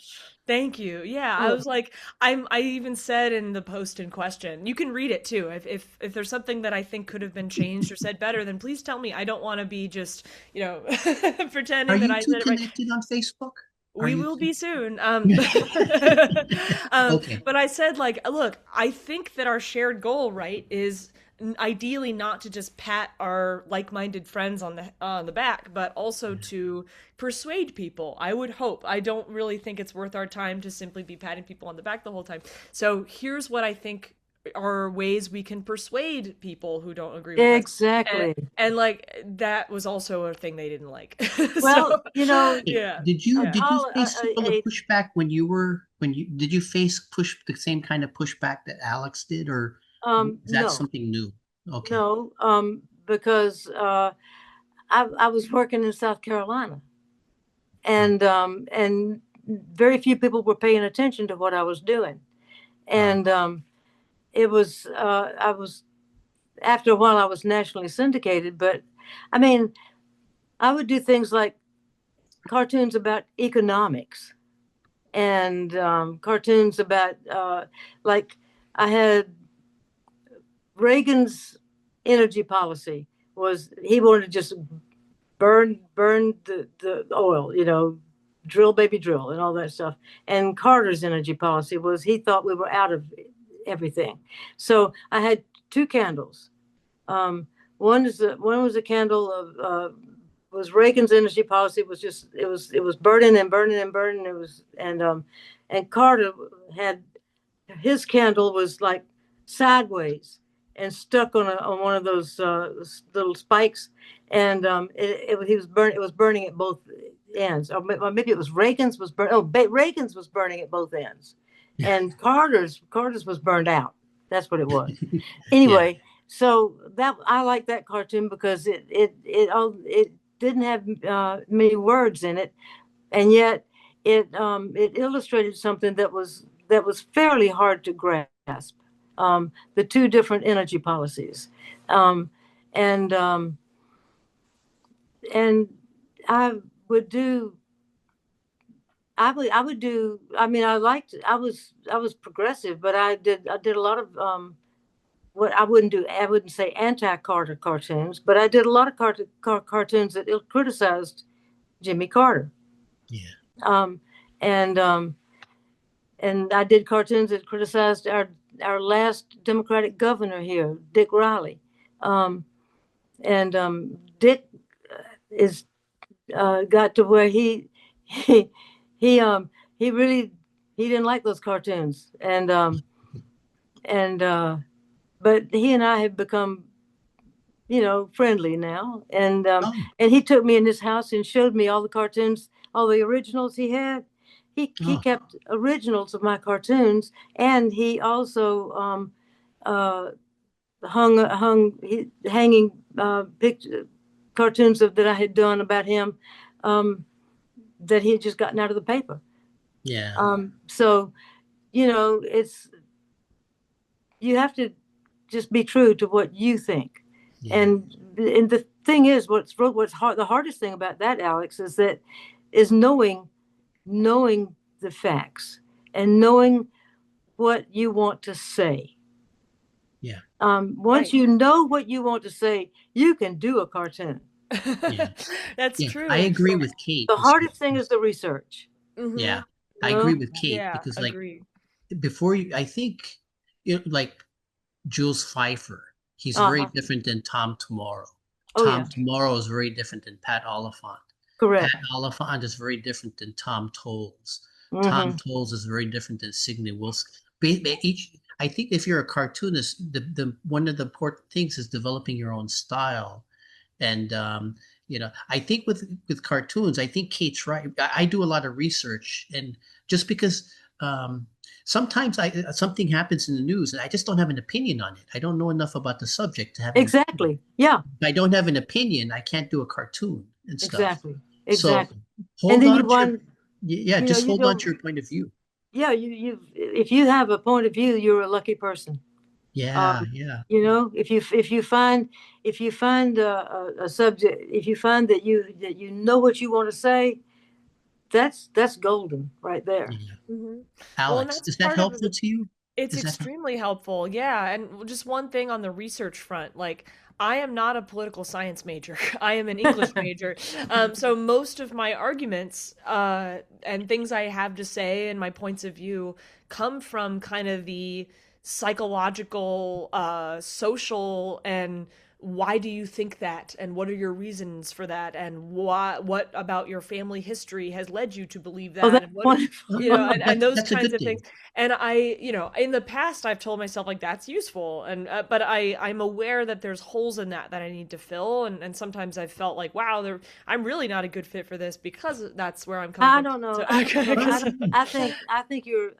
Thank you. Yeah, I was like, I even said in the post in question, you can read it too. If there's something that I think could have been changed or said better, then please tell me. I don't want to be just, you know, pretending that I said it right. Are you connected on Facebook? We will be soon. Okay. But I said, like, look, I think that our shared goal, right, is ideally not to just pat our like-minded friends on the back, but also to persuade people. I would hope. I don't really think it's worth our time to simply be patting people on the back the whole time. So here's what I think are ways we can persuade people who don't agree with us. Exactly. And like, that was also a thing they didn't like. Well, you know, Did you face similar pushback did you face the same kind of pushback that Alex did, or is that something new? Okay. No, because I was working in South Carolina, and very few people were paying attention to what I was doing, and it was I was, after a while I was nationally syndicated, but I mean, I would do things like cartoons about economics and cartoons about like I had Reagan's energy policy was he wanted to just burn the oil, you know, drill baby drill and all that stuff. And Carter's energy policy was he thought we were out of everything. So I had two candles. One was a candle of was Reagan's energy policy was just it was burning and burning and burning. It was and Carter had his candle was like sideways and stuck on one of those little spikes, and it was burning at both ends, or maybe it was Reagan's was burn. Oh, Reagan's was burning at both ends, and Carter's was burned out. That's what it was. Anyway, yeah. So that I like that cartoon because it didn't have many words in it, and yet it illustrated something that was fairly hard to grasp. The two different energy policies, and I would do. I would do. I mean, I was progressive, but I did a lot of what I wouldn't do. I wouldn't say anti-Carter cartoons, but I did a lot of cartoons that criticized Jimmy Carter. Yeah. And I did cartoons that criticized our last Democratic governor here, Dick Riley. Dick is got to where he really didn't like those cartoons, but he and I have become, friendly now, and he took me in his house and showed me all the cartoons, all the originals he had. He kept originals of my cartoons, and he also hanging picture cartoons that I had done about him that he had just gotten out of the paper. Yeah. So, it's you have to just be true to what you think. Yeah. And the thing is, what's hard, the hardest thing about that, Alex, is knowing the facts and knowing what you want to say. Yeah. Once you know what you want to say, you can do a cartoon. Yeah. That's true. I agree with Kate. The hardest thing is the research. Mm-hmm. Yeah, I agree with Kate because before I think like Jules Pfeiffer, he's very different than Tom Tomorrow. Tom Tomorrow is very different than Pat Oliphant. Correct. Pat Oliphant is very different than Tom Towles. Mm-hmm. Tom Towles is very different than Signe Wilson. I think if you're a cartoonist, the one of the important things is developing your own style. And I think with cartoons, I think Kate's right. I do a lot of research, and just because sometimes something happens in the news and I just don't have an opinion on it. I don't know enough about the subject to have exactly. Yeah. If I don't have an opinion, I can't do a cartoon and stuff. Exactly. So hold on to your point of view. Yeah, if you have a point of view, you're a lucky person. Yeah. If you find a subject, if you find that you know what you want to say, that's golden right there. Yeah. Mm-hmm. Alex, is that helpful to you? It's extremely helpful. Yeah, and just one thing on the research front, like I am not a political science major. I am an English major. So most of my arguments and things I have to say and my points of view come from kind of the psychological, social, and why do you think that, and what are your reasons for that, and what about your family history has led you to believe that, and what, and those kinds of things. And I, in the past, I've told myself like that's useful, and but I'm aware that there's holes in that I need to fill, and sometimes I've felt like, wow, I'm really not a good fit for this because that's where I'm coming from. I don't know. I think you're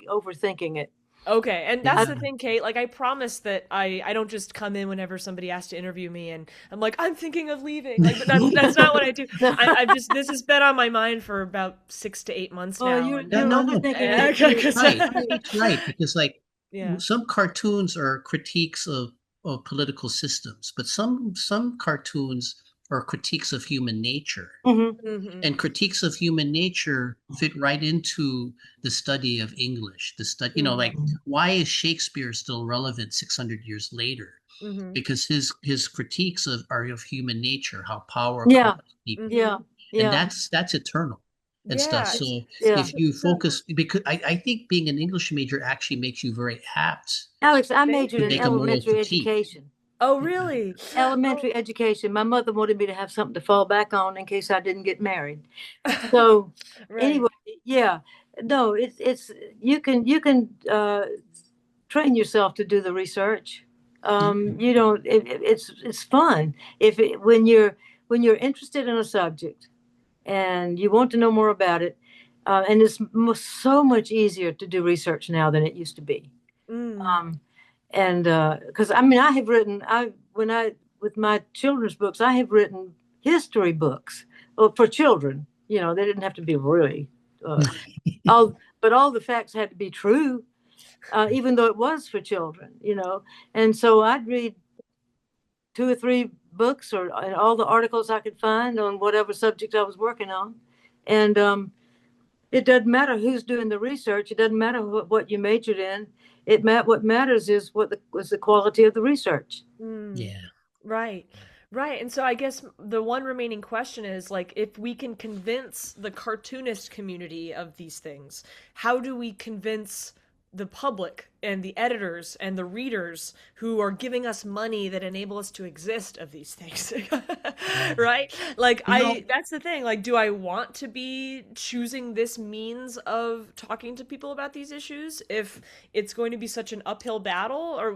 overthinking it. Okay, and that's the thing, Kate. Like, I promise that I don't just come in whenever somebody asks to interview me and I'm like, I'm thinking of leaving. Like, that's not what I do. This has been on my mind for about 6 to 8 months now. You're overthinking it. Right, because some cartoons are critiques of political systems, but some cartoons are critiques of human nature. Mm-hmm. Mm-hmm. And critiques of human nature fit right into the study of English. The study, like, why is Shakespeare still relevant 600 years later? Mm-hmm. Because his critiques are of human nature, how power people. And that's eternal and stuff. So if you focus, because I think being an English major actually makes you very apt. Alex, I majored in elementary education. Oh, really? Oh, Elementary education. My mother wanted me to have something to fall back on in case I didn't get married. So right. anyway, yeah, no, it's you can train yourself to do the research. You don't. It's fun if when you're interested in a subject and you want to know more about it, and it's so much easier to do research now than it used to be. Mm. Um, and because I mean, I have written I when I with my children's books, I have written history books for children. You know, they didn't have to be really uh, but all the facts had to be true, even though it was for children. You know, and so I'd read two or three books or and all the articles I could find on whatever subject I was working on, and it doesn't matter who's doing the research. It doesn't matter what you majored in. What matters is what was the quality of the research. Mm. Yeah. Right. Right. And so I guess the one remaining question is like if we can convince the cartoonist community of these things, how do we convince the public and the editors and the readers who are giving us money that enable us to exist of these things? Right? Like You know, that's the thing. Like do I want to be choosing this means of talking to people about these issues if it's going to be such an uphill battle or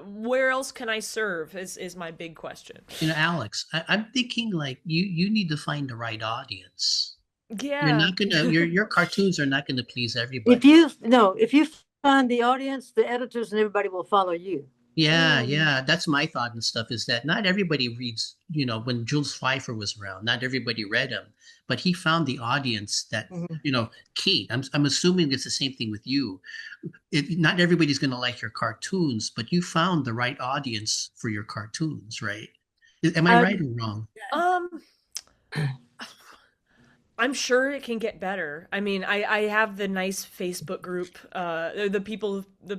where else can I serve is my big question. Alex, I'm thinking like you need to find the right audience. You're Yeah. not gonna your cartoons are not gonna please If everybody. you no, if you find the audience, the editors and everybody will follow you. Yeah, Mm, yeah. That's my thought and stuff is that not everybody reads, when Jules Pfeiffer was around, not everybody read him, but he found the audience that, Mhm. Kate, I'm assuming it's the same thing with you. Not everybody's going to like your cartoons, but you found the right audience for your cartoons, right? Am I Uh, right or wrong? um I'm sure it can get better. I mean, I have the nice Facebook group, the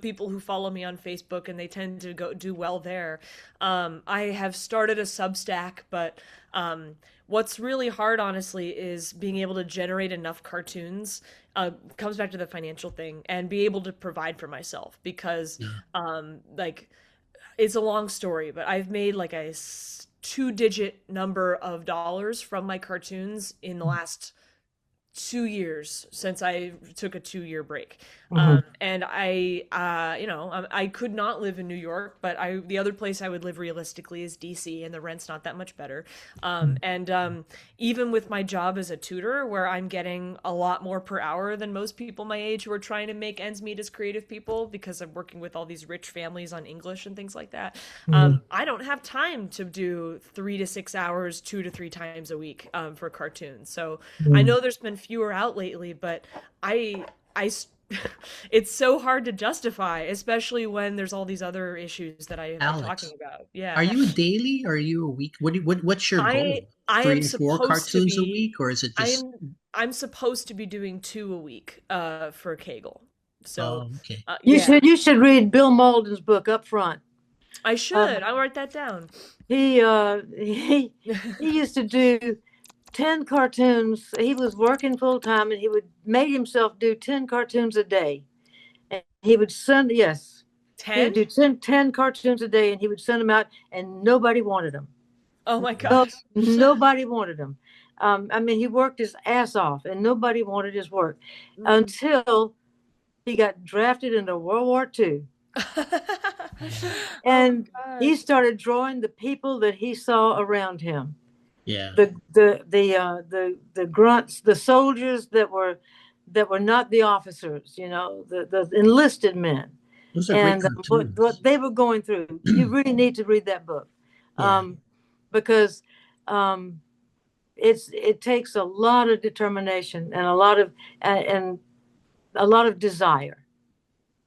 people who follow me on Facebook, and they tend to go do well there. I have started a Substack, but what's really hard, honestly, is being able to generate enough cartoons. Comes back to the financial thing, and be able to provide for myself because, Yeah. like, it's a long story, but I've made like a two-digit number of dollars from my cartoons in the last 2 years since I took a 2 year break. mhm. And I could not live in New York, but the other place I would live realistically is DC, and the rent's not that much better. And even with my job as a tutor, where I'm getting a lot more per hour than most people my age who are trying to make ends meet as creative people, because I'm working with all these rich families on English and things like that. Mhm. I don't have time to do 3 to 6 hours, 2 to 3 times a week for cartoons. So I Mhm. know there's been fewer out lately, but I I it's so hard to justify, especially when there's all these other issues that I have been talking Alex, about. are Yeah. you a daily or are you a week? What's your I goal? I am Three or four supposed to cartoons a be week, or is it I just, am I'm supposed to be doing two a week for Kegel. So, oh, okay. yeah. You should read Bill Malden's book up front. I Uh, should. I'll write that down. he used to do 10 cartoons. He was working full time and he would make himself do 10 cartoons a day. And he would send, yes, he would 10? do 10 cartoons a day and he would send them out and nobody wanted them. Oh my No, gosh. nobody wanted them. I mean, he worked his ass off and nobody wanted his work Mm. until he got drafted into World War II. Oh my And he gosh. started drawing the people that he saw around him. Yeah. The grunts, the soldiers that were not the officers, the enlisted men, Those are great and what cartoons. they were going through. You really need to read that book, Yeah. um, because um, it takes a lot of determination and a lot of desire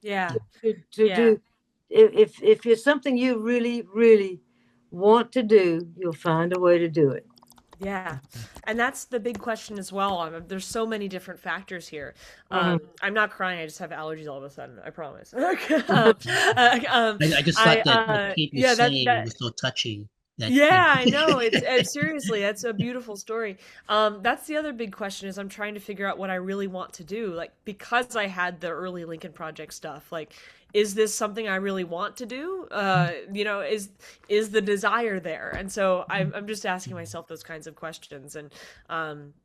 Yeah. to Yeah. do. If it's something you really really want to do, you'll find a way to do it. Yeah. And that's the big question as well. There's so many different factors here. Mhm. I'm not crying. I just have allergies all of a sudden. I promise. I just thought that what Kate was yeah, saying was so touching. That Yeah, I know. It's seriously, that's a beautiful story. That's the other big question is I'm trying to figure out what I really want to do. Like because I had the early Lincoln Project stuff, like is this something I really want to do? Is the desire there? And so I'm just asking myself those kinds of questions. And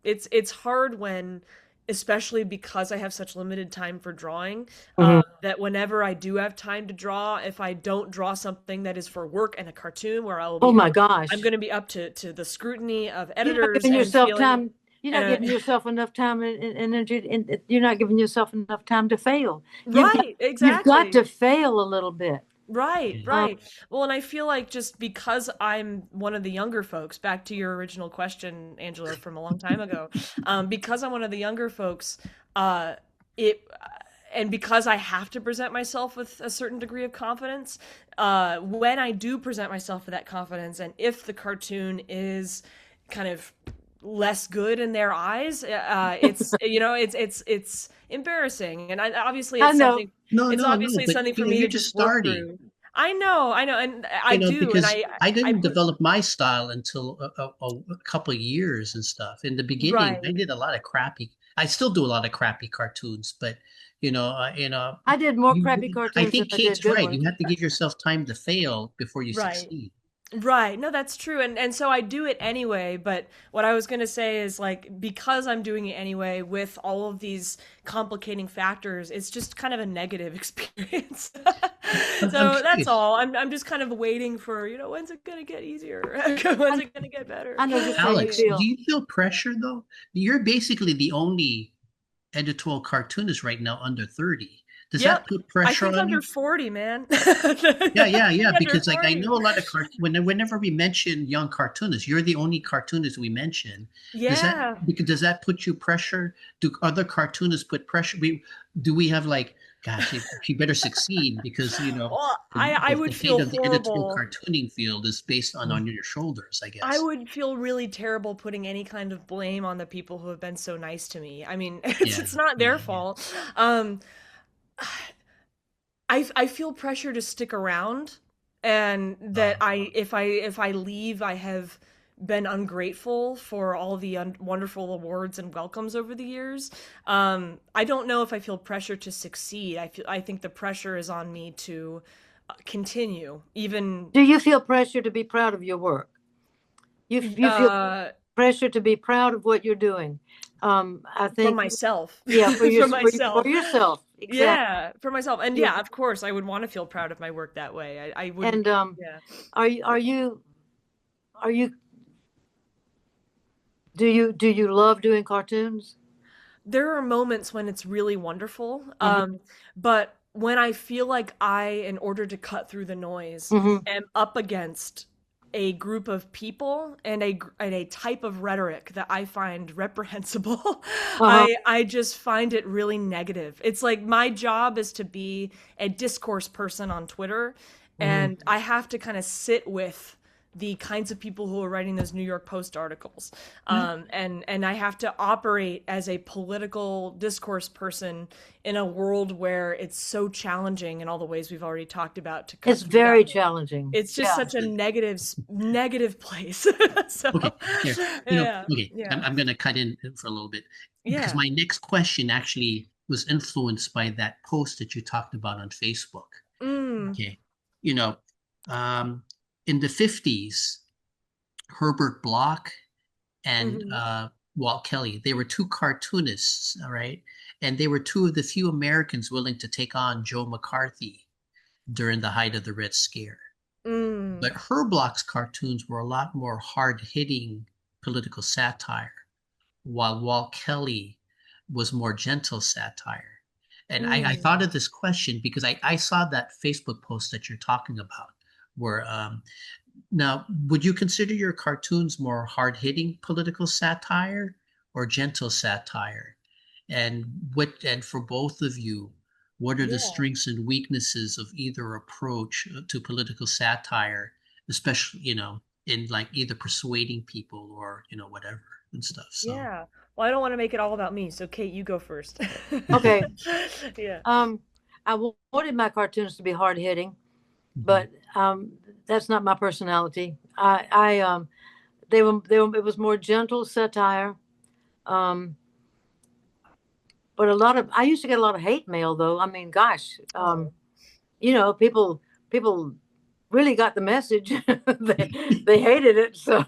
it's hard when especially because I have such limited time for drawing, Mhm. that whenever I do have time to draw, if I don't draw something that is for work and a cartoon where I will Oh be my up, I'm gosh. going to be up to the scrutiny of You're not editors giving and yourself feeling, time. You're not and giving yourself enough time and energy, and you're not giving yourself enough time to fail. You've got, right, you've got exactly. to fail a little bit. Right, Um, right. Well, and I feel like just because I'm one of the younger folks, back to your original question, Angelo, from a long time ago, because I'm one of the younger folks, uh, it, and because I have to present myself with a certain degree of confidence, when I do present myself with that confidence, and if the cartoon is kind of less good in their eyes, it's embarrassing, and obviously I it's know. something No, it's no, no. obviously But something for me you're to just just work starting. through. I know, and I do, and Because I I didn't put develop my style until a couple of years and stuff. In the beginning, I right, did a lot of crappy. I still do a lot of crappy cartoons, but I did more you. crappy I cartoons than think I did Kate's good right. ones. You have to give yourself time to fail before you right. succeed. Right. No, that's true. And so I do it anyway, but what I was going to say is like because I'm doing it anyway with all of these complicating factors, it's just kind of a negative experience. I'm So that's curious. all. I'm just kind of waiting for, when's it going to get easier? When's I, it going to get better? I know just how you Yeah. Alex, do feel. you feel pressure though? You're basically the only editorial cartoonist right now under 30. Does that Yep. put I pressure think on under you? 40, man. Yeah, I yeah, yeah. think under Because like I 40. know a lot of whenever we mention young cartoonists, you're the only cartoonist we mention. Yeah. Does that put you pressure? Do other cartoonists put pressure? Do we have like, gosh, she better succeed because Well, the, I the, would the fate feel of the editorial horrible. cartooning field is based on your shoulders, I I guess. would feel really terrible putting any kind of blame on the people who have been so nice to me. I mean, it's Yeah, it's not yeah, their yeah. fault. Um, I feel pressure to stick around, and that if I leave, I have been ungrateful for all the wonderful awards and welcomes over the years. I don't know if I feel pressure to succeed. I think the pressure is on me to continue, even Do you feel pressure to be proud of your work? You feel uh, pressure to be proud of what you're doing. I from think, myself, yeah, for your from for myself. yourself, exactly. Yeah, for myself. And You yeah, of course, I would want to feel proud of my work that way. I wouldn't. and Yeah. are you do you love doing cartoons? There are moments when it's really wonderful. Hmm. But when I feel like in order to cut through the noise, Hmm. am up against a group of people and a type of rhetoric that I find reprehensible, Uh-huh. I just find it really negative. It's like my job is to be a discourse person on Twitter, Hmm. and I have to kind of sit with the kinds of people who are writing those New York Post articles, and I have to operate as a political discourse person in a world where it's so challenging in all the ways we've already talked about to cut It's through that very noise. challenging. It's just Yeah. such a negative place. So Okay, here, yeah, okay, yeah, I'm going to cut in for a little bit because yeah. my next question actually was influenced by that post that you talked about on Facebook. Mm, Okay, you know, um, in the 50s, Herbert Bloch and hmm. Walt Kelly, they were two cartoonists, all right, and they were two of the few Americans willing to take on Joe McCarthy during the height of the Red Scare. Mm, But Herblock's cartoons were a lot more hard-hitting political satire, while Walt Kelly was more gentle satire. And I mm. thought of this question because I saw that Facebook post that you're talking about, where now, would you consider your cartoons more hard-hitting political satire or gentle satire? And for both of you, what are the Yeah. strengths and weaknesses of either approach to political satire, especially, in like either persuading people or, whatever and stuff. So, Yeah. Well, I don't want to make it all about me, so Kate, you go first. Okay. Yeah. I wanted my cartoons to be hard hitting, mhm. but that's not my personality. It was more gentle satire. Um, but I used to get a lot of hate mail though. I mean, gosh, Oh. people really got the message. They hated it, so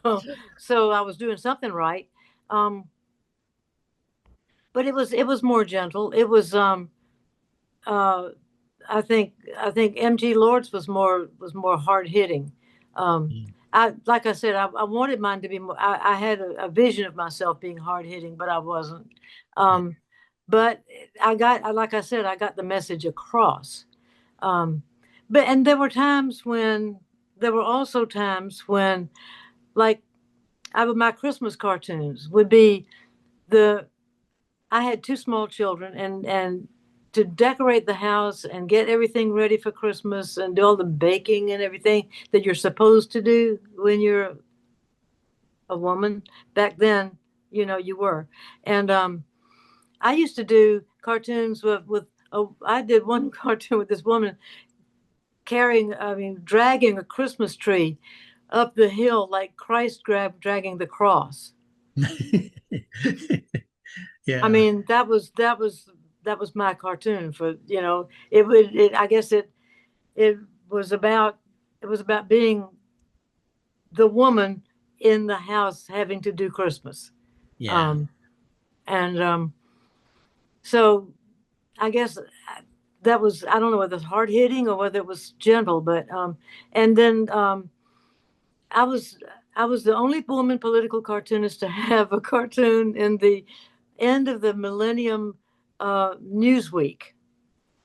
I was doing something right. Um, but it was more gentle. It was uh, I think MG Lord's was more hard hitting. I like I said, I wanted mine to be more. I had a vision of myself being hard hitting, but I wasn't. Yeah. Um, but like I said, I got the message across. Um, and there were also times when, like, my Christmas cartoons would be the I had two small children, and to decorate the house and get everything ready for Christmas and do all the baking and everything that you're supposed to do when you're a woman. Back then, you were. And I used to do cartoons I did one cartoon with this woman dragging a Christmas tree up the hill like Christ dragging the cross. I Yeah. mean, that was my cartoon for, I guess it was about being the woman in the house having to do Christmas. Yeah. Um, and so I guess that was, I don't know whether it's hard hitting or whether it was gentle, but and then I was I was the only woman political cartoonist to have a cartoon in the end of the Millennium Newsweek.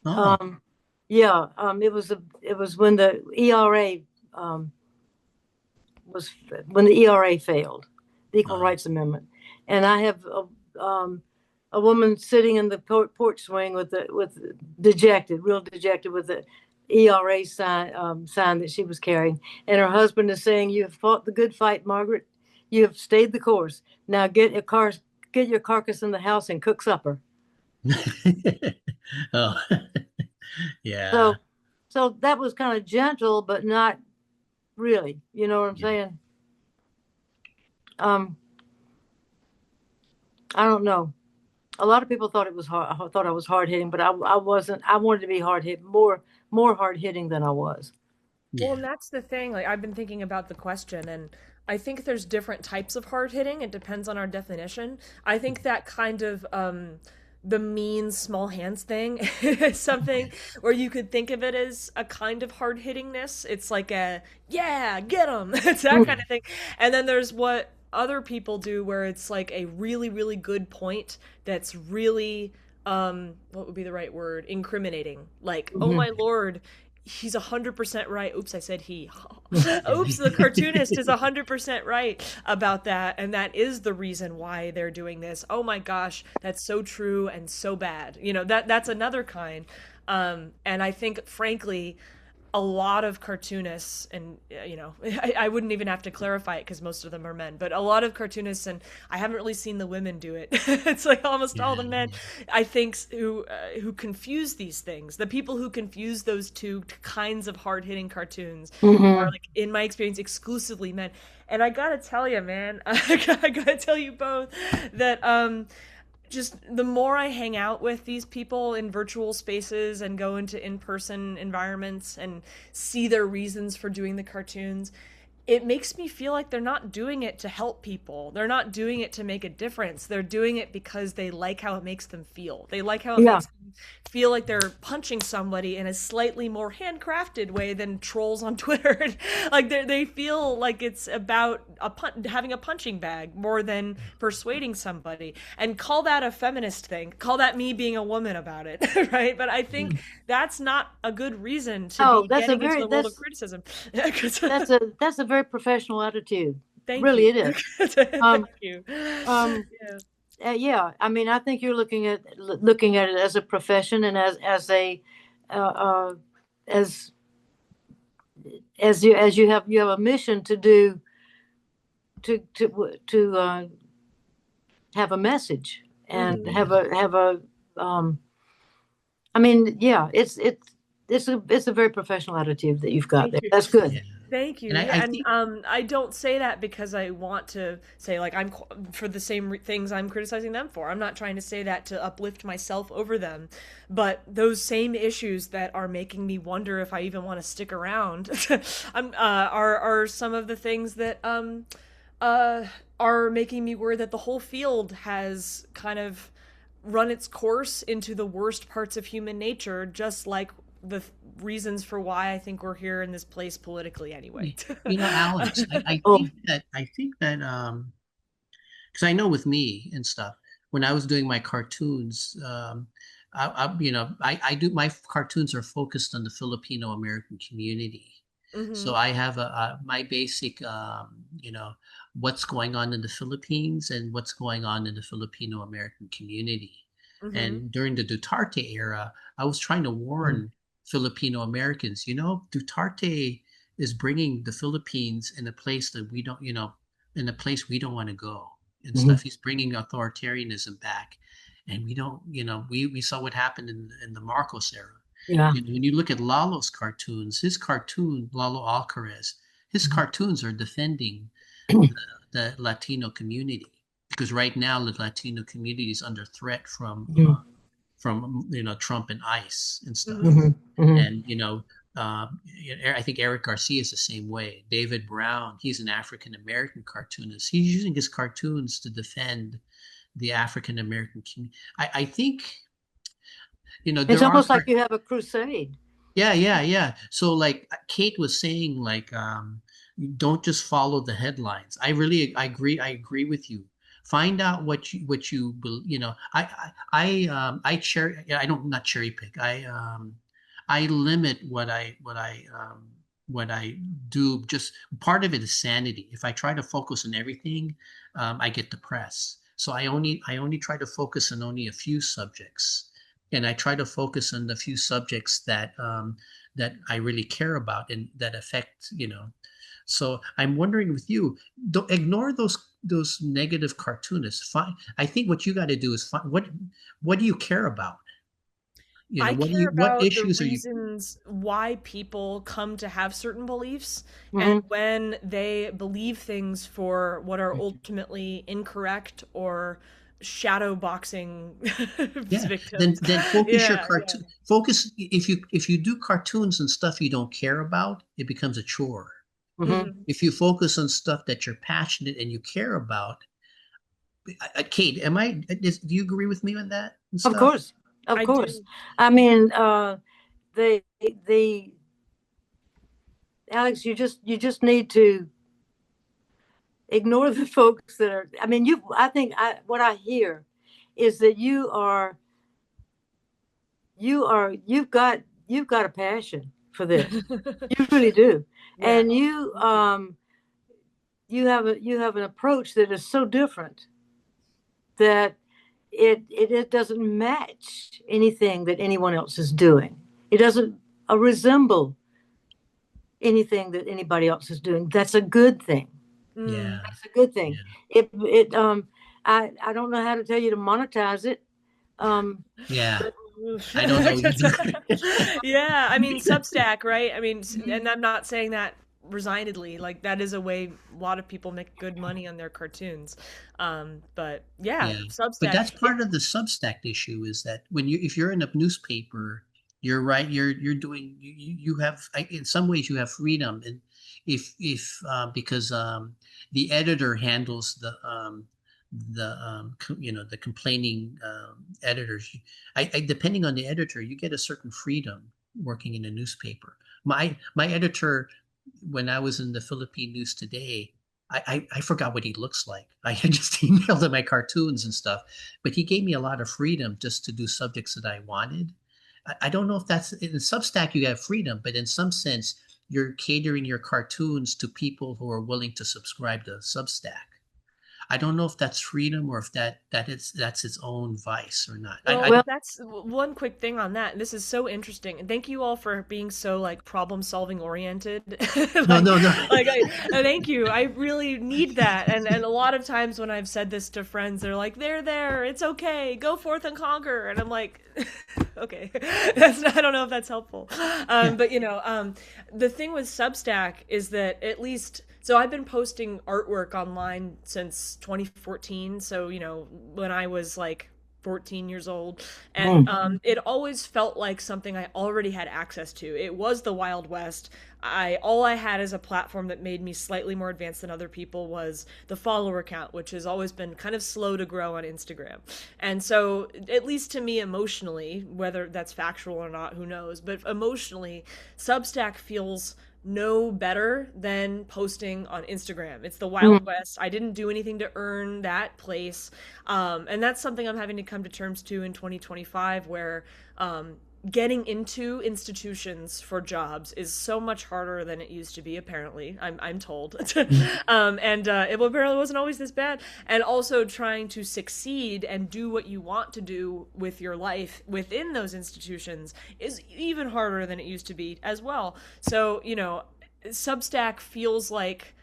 Oh. Um, yeah, it was when the ERA um, was when the ERA failed, the Equal Uh, Rights Amendment, and I have a woman sitting in the porch swing with real dejected, with the ERA sign that she was carrying, and her husband is saying, "You have fought the good fight, Margaret. You have stayed the course. Now get your carcass in the house and cook supper." oh. Yeah. So, so that was kind of gentle, but not really. You know what I'm Yeah. saying? Um, I don't know. A lot of people thought it was hard. Thought I was hard hitting, but I wasn't. I wanted to be hard hit, more hard hitting than I was. Well, Yeah. and that's the thing. Like, I've been thinking about the question, and I think there's different types of hard hitting. It depends on our definition. I think that kind of the mean small hands thing is something where you could think of it as a kind of hard hittingness. It's like yeah, get them. It's that kind Mhm. of thing. And then there's what other people do where it's like a really, really good point that's really what would be the right word, incriminating, like, oh my lord, he's 100% right. Oops, I said he. Oops, the cartoonist is 100% right about that, and that is the reason why they're doing this. Oh my gosh, that's so true and so bad. That's another kind. And I think, frankly, a lot of cartoonists, and I wouldn't even have to clarify it because most of them are men, but a lot of cartoonists, and I haven't really seen the women do it. It's like almost all the men, Yeah. I think, who confuse these things. The people who confuse those two kinds of hard hitting cartoons are, Hmm. like, in my experience, exclusively men. And I gotta tell you, man, I gotta tell you both that just the more I hang out with these people in virtual spaces and go into in-person environments and see their reasons for doing the cartoons, it makes me feel like they're not doing it to help people. They're not doing it to make a difference. They're doing it because they like how it makes them feel. They like how it Yeah. makes them feel like they're punching somebody in a slightly more handcrafted way than trolls on Twitter. Like they feel like it's about having a punching bag more than persuading somebody. And call that a feminist thing. Call that me being a woman about it, right? But I think that's not a good reason to Oh, be getting into the world of criticism. 'Cause- that's a very professional attitude. Thank Really, you. it is. Thank you. Um, Yeah. yeah. I mean, I think you're looking at it as a profession, and uh, uh, as you have a mission to do to have a message and Hmm. have a um. I mean, yeah, it's a very professional attitude that you've got Thank there. you. That's good. Yeah. Thank you. And I Yeah, and think I don't say that because I want to say like for the same things I'm criticizing them for. I'm not trying to say that to uplift myself over them, but those same issues that are making me wonder if I even want to stick around, are some of the things that uh are making me worry that the whole field has kind of run its course into the worst parts of human nature, just like the reasons for why I think we're here in this place politically anyway. Alex, Oh, I think that because I know with me and stuff, when I was doing my cartoons, I do my cartoons are focused on the Filipino American community. So Hmm. I have my basic, what's going on in the Philippines and what's going on in the Filipino American community. Hmm. And during the Duterte era, I was trying to warn Filipino Americans, Duterte is bringing the Philippines in a place that we don't, in a place we don't want to go and mhm. stuff. He's bringing authoritarianism back. And we don't, we saw what happened in the Marcos era. Yeah. When you look at Lalo's cartoons, Lalo Alcaraz, his cartoons are defending the Latino community because right now the Latino community is under threat Mhm. from Trump and ICE and stuff. Hmm. Mhm. Mhm. And I think Eric Garcia is the same way. David Brown, he's an African American cartoonist. He's using his cartoons to defend the African American community. I think It's there are almost like you have a crusade. yeah. So like Kate was saying, like don't just follow the headlines. I agree with you. Find out I cherry I don't not cherry pick. I limit what I do. Just part of it is sanity. If I try to focus on everything, I get depressed. So I only try to focus on only a few subjects, and I try to focus on the few subjects that I really care about and that affect. So I'm wondering with you, don't ignore those negative cartoonists. I think what you got to do is find what do you care about? I care What about the issues are you? reasons why people come to have certain beliefs, and Hmm. when they believe things for what are ultimately incorrect or shadow boxing Yeah, victims. then focus your Yeah, yeah. cartoon. Focus if you do cartoons and stuff you don't care about, it becomes a chore. Hmm. Hmm. If you focus on stuff that you're passionate and you care about, Kate, do you agree with me on that and Of stuff? course. Of I course. do. I mean, the the Alex, you just need to ignore the folks that are. I mean, I think what I hear is that you've got a passion for this. You really do, Yeah. and you have an approach that is so different that it doesn't match anything that anyone else is doing. It doesn't resemble anything that anybody else is doing. That's a good thing. Mm. Yeah, That's a good thing. yeah, I don't know how to tell you to monetize it. Um, yeah. but I don't know either. Yeah, I mean Substack, right? I mean, and I'm not saying that resignedly. Like that is a way a lot of people make good money on their cartoons. But yeah, Yeah, but Substack. that's part of the Substack issue is that if you're in a newspaper, you're right. You're doing you have in some ways you have freedom, and if because the editor handles the complaining editors. Depending on the editor, you get a certain freedom working in a newspaper. My editor, when I was in the Philippine News Today, I forgot what he looks like. I just emailed him my cartoons and stuff, but he gave me a lot of freedom just to do subjects that I wanted. I don't know if that's in Substack you have freedom, but in some sense you're catering your cartoons to people who are willing to subscribe to Substack. I don't know if that's freedom or if that's its own vice or not. I Well, don't. Well, that's one quick thing on that. This is so interesting, and thank you all for being so like problem solving oriented. No, like, no, no. thank you. I really need that, and a lot of times when I've said this to friends, they're like, there, it's okay, go forth and conquer," and I'm like, okay, I don't know if that's helpful, Yeah. but the thing with Substack is that at least. So I've been posting artwork online since 2014. So, when I was like 14 years old, and mm, it always felt like something I already had access to. It was the Wild West. I All I had as a platform that made me slightly more advanced than other people was the follower count, which has always been kind of slow to grow on Instagram. And so, at least to me emotionally, whether that's factual or not, who knows, but emotionally, Substack feels no better than posting on Instagram. It's the Wild mm. West. I didn't do anything to earn that place. And that's something I'm having to come to terms to in 2025, where getting into institutions for jobs is so much harder than it used to be, apparently. I'm told. And it apparently wasn't always this bad. And also trying to succeed and do what you want to do with your life within those institutions is even harder than it used to be as well. So, Substack feels like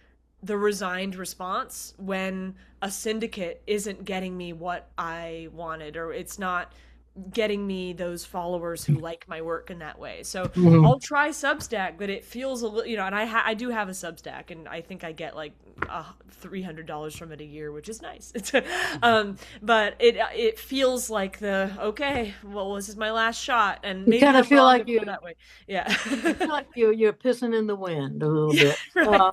the resigned response when a syndicate isn't getting me what I wanted, or it's not getting me those followers who like my work in that way. So Mhm. I'll try Substack, but it feels a little, and I do have a Substack, and I think I get like $300 from it a year, which is nice. But it feels like okay, well, this is my last shot, and You maybe kind of I'm feel wrong like to feel that way. Yeah. you feel like you're pissing in the wind a little Yeah, bit. right,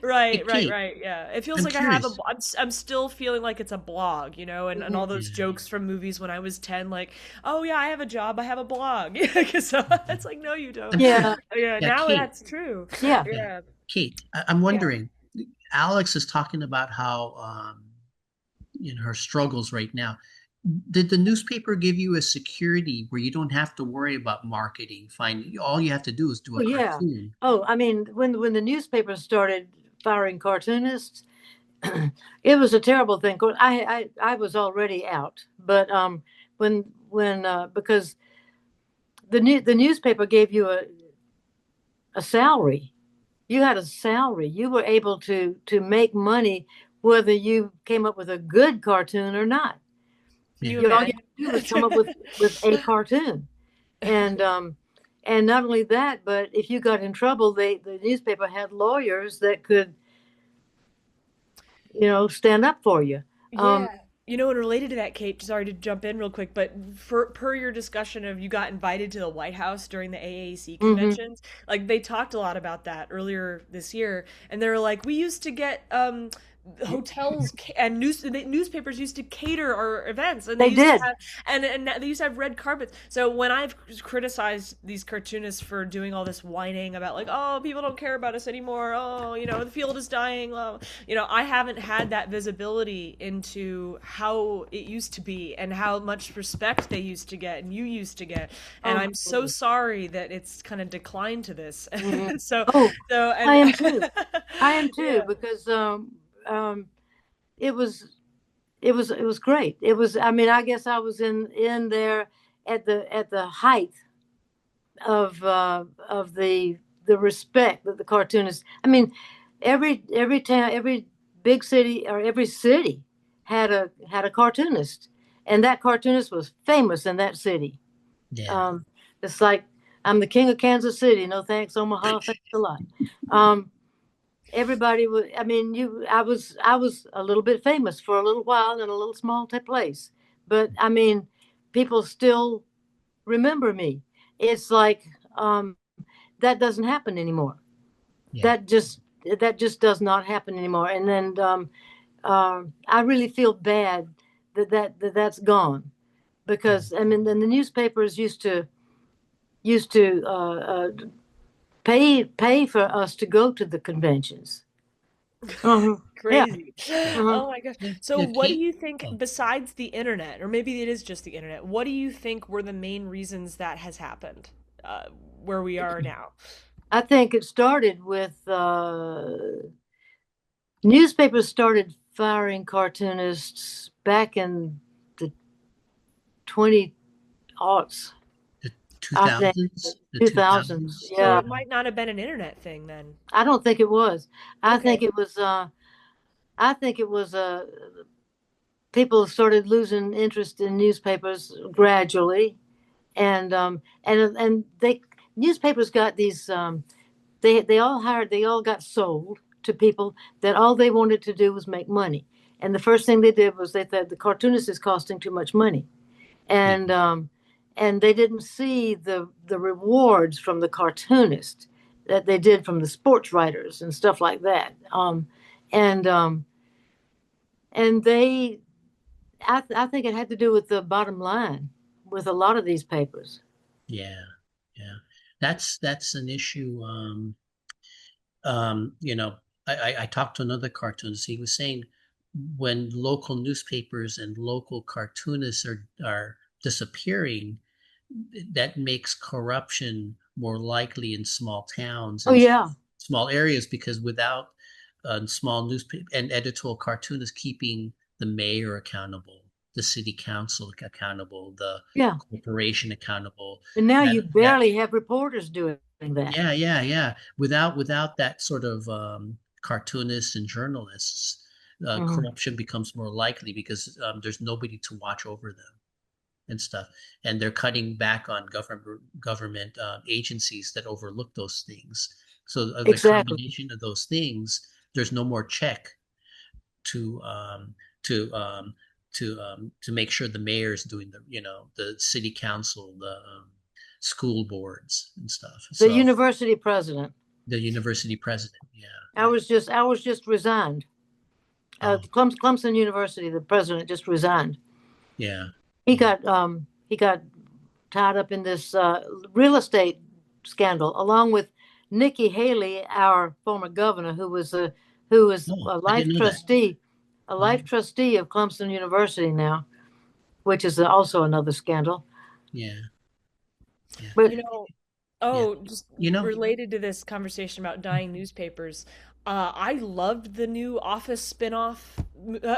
Right. Hey, Kate, right. Yeah, it feels I'm like I have curious. I'm still feeling like it's a blog, and all those Yeah. jokes from movies when I was 10, like, oh yeah, I have a job, I have a blog. So it's like, no, you don't. I'm Yeah, curious. Yeah, Yeah, now Kate. that's true. yeah. Yeah, Yeah, Kate. I'm yeah. wondering. Alex is talking about how in her struggles right now. Did the newspaper give you a security where you don't have to worry about marketing? Find all you have to do is do Oh, a yeah. cartoon. Oh, I mean, when the newspapers started firing cartoonists, it was a terrible thing. 'Cause I was already out, but when because the newspaper gave you a salary. You had a salary. You were able to make money whether you came up with a good cartoon or not. Can you All you imagine? had to do was come up with a cartoon, and not only that, but if you got in trouble, the newspaper had lawyers that could stand up for you. Um, Yeah. And related to that, Kate, sorry to jump in real quick, but per your discussion of you got invited to the White House during the AAC mhm. conventions, like they talked a lot about that earlier this year, and they were like, we used to get hotels and newspapers used to cater our events, and they They used to did. have and they used to have red carpets. So when I've criticized these cartoonists for doing all this whining about like, oh, people don't care about us anymore, oh, the field is dying, well, I haven't had that visibility into how it used to be and how much respect they used to get and you used to get. And Oh, I'm so sorry that it's kind of declined to this. mhm. so, Oh, so, I and am too. I am too yeah. because um, it was it was great. It was. I mean, I guess I was in there at the height of the respect that the cartoonists. I mean, every town, every big city, or every city had a cartoonist, and that cartoonist was famous in that city. Yeah. Um, it's like I'm the king of Kansas City. No thanks, Omaha. Thanks a lot. Um, everybody was. I mean, I was a little bit famous for a little while in a little small place, but I mean, people still remember me. It's like um, that doesn't happen anymore. Yeah. That just does not happen anymore. And then I really feel bad that's gone, because I mean, then the newspapers used to pay for us to go to the conventions. Yeah. Crazy. uh Oh my gosh. Yeah. So Yeah. what do Kate. you think Oh, besides the internet, or maybe it is just the internet, what do you think were the main reasons that has happened where we are now? I think it started with newspapers started firing cartoonists back in the 20 aughts, The I think, 2000s, the 2000s. 2000s. So Yeah, it might not have been an internet thing then. I don't think it was. I Okay. think it was. I think it was. People started losing interest in newspapers gradually, and they newspapers got these. They all got sold to people that all they wanted to do was make money. And the first thing they did was they thought the cartoonist is costing too much money, Yeah, and they didn't see the rewards from the cartoonist that they did from the sports writers and stuff like that. And and they, I think it had to do with the bottom line with a lot of these papers. yeah, yeah. That's an issue. You know, I talked to another cartoonist. He was saying when local newspapers and local cartoonists are disappearing, that makes corruption more likely in small towns Oh and yeah, small areas because without small newspaper and editorial cartoonists keeping the mayor accountable, the city council accountable, the yeah. corporation accountable, And now that you that barely have reporters doing that. yeah. Without that sort of cartoonists and journalists, Mhm. corruption becomes more likely because there's nobody to watch over them and stuff, and they're cutting back on government agencies that overlook those things. So the Exactly. combination of those things, there's no more check to to um, to make sure the mayor is doing the city council, the school boards and stuff. The So university president. the university president, yeah, I was just resigned. oh Clemson University, the president just resigned. yeah, yeah, He got tied up in this real estate scandal, along with Nikki Haley, our former governor, who was oh, I didn't know that. a Oh, life trustee of Clemson University now, which is also another scandal. yeah, yeah, But You know, yeah, oh, just you know, related to this conversation about dying newspapers, I loved the new Office spin-off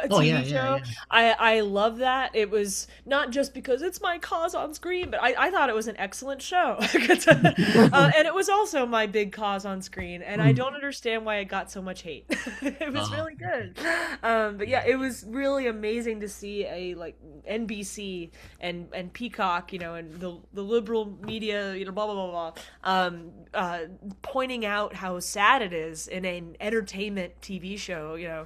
oh TV yeah, show. yeah. I love that. It was not just because it's my cause on screen, but I thought it was an excellent show. And it was also my big cause on screen, and I don't understand why it got so much hate. It was Oh, really okay. good. But yeah, it was really amazing to see a like NBC and Peacock, and the liberal media, blah blah blah blah, pointing out how sad it is in an entertainment TV show,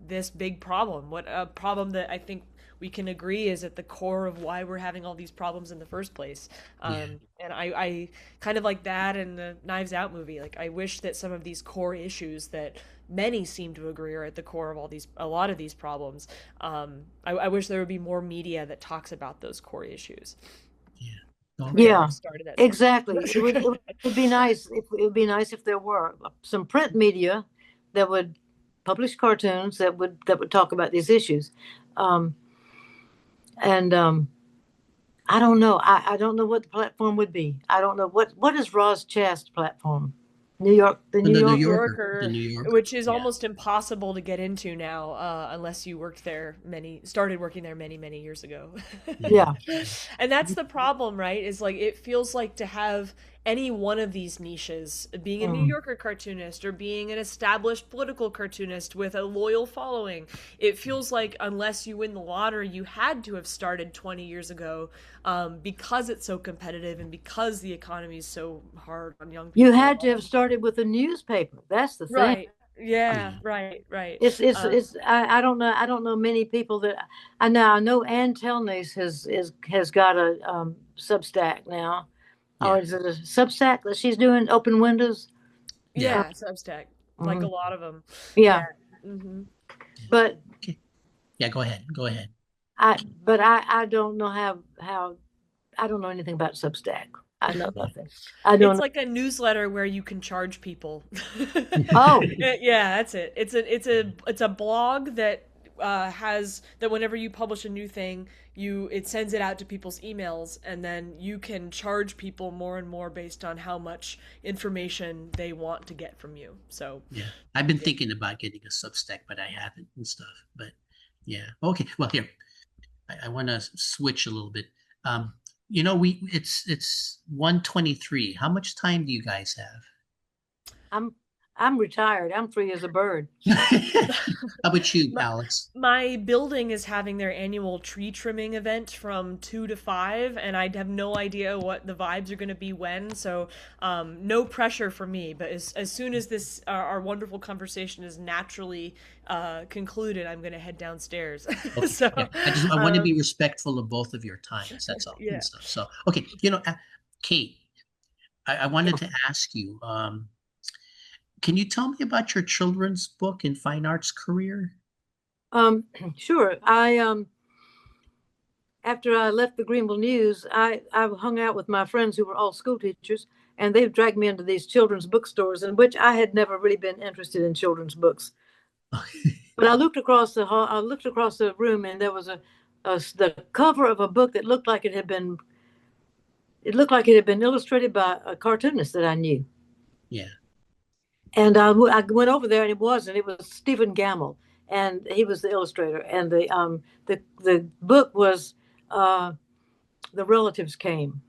this big problem. What a problem that I think we can agree is at the core of why we're having all these problems in the first place. Yeah, And I kind of like that in the Knives Out movie. Like I wish that some of these core issues that many seem to agree are at the core of a lot of these problems. I wish there would be more media that talks about those core issues. yeah. There, Okay. I yeah, started that exactly. sentence. It would be nice if it would be nice if there were some print media that would publish cartoons that would talk about these issues. Um, and I don't know. I don't know what the platform would be. I don't know what is Roz Chast's platform. New York, the And New the New Yorker. The Yorker, New Yorker. which is Yeah, almost impossible to get into now, unless you started working there many, many years ago. yeah, Yeah. And that's the problem, right? Is like it feels like to have any one of these niches, being a New Mm. Yorker cartoonist or being an established political cartoonist with a loyal following, it feels like unless you win the lottery, you had to have started 20 years ago, because it's so competitive and because the economy is so hard on young You people. had to have started with a newspaper. That's the thing. Right. Yeah, yeah. right. I don't know many people that I know Ann Telnase has got a Substack now. Or Yeah. is it a Substack that she's doing open windows? Yeah. Uh, Yeah, Substack, like a mhm. lot of them. Yeah. Yeah. Hmm. But Okay. Yeah, go ahead. Go ahead. I don't know how I don't know anything about Substack. I know nothing. I don't It's know. like a newsletter where you can charge people. Oh, Yeah, that's it. It's a blog that has that whenever you publish a new thing, it sends it out to people's emails, and then you can charge people more and more based on how much information they want to get from you. So yeah, I've been thinking about getting a Substack, but I haven't and stuff. But yeah, okay. Well, here I want to switch a little bit. Um, it's 1:23. How much time do you guys have? I'm retired. I'm free as a bird. How about you, my, Alex? my building is having their annual tree trimming event from 2 to 5, and I have no idea what the vibes are going to be when, so no pressure for me. But as soon as this our wonderful conversation is naturally concluded, I'm going to head downstairs. Okay, So yeah. I want to be respectful of both of your times. That's all yeah. and stuff. So okay, Kate, I wanted to ask you. Can you tell me about your children's book and fine arts career? Sure. After I left the Greenville News, I hung out with my friends who were all school teachers, and they've dragged me into these children's bookstores, in which I had never really been interested in children's books. But I looked across the hall, I looked across the room, and there was the cover of a book that looked like it had been illustrated by a cartoonist that I knew. Yeah. And I went over there, and it was Stephen Gamble, and he was the illustrator. And the book was The Relatives Came,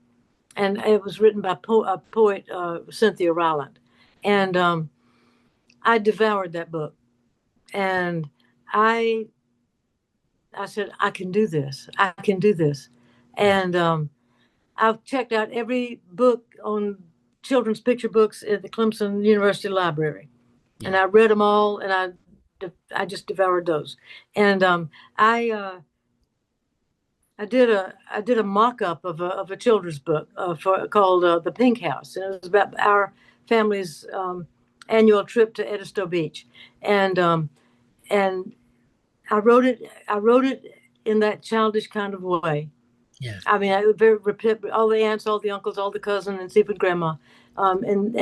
and it was written by a poet, Cynthia Ryland. And I devoured that book, and I said, I can do this. I can do this. And I've checked out every book on children's picture books at the Clemson University Library, and I read them all, and I just devoured those. And I did a mock-up of a children's book called The Pink House, and it was about our family's annual trip to Edisto Beach, and I wrote it in that childish kind of way. Yeah. I mean, I would very repeat all the aunts, all the uncles, all the cousins, and even grandma, and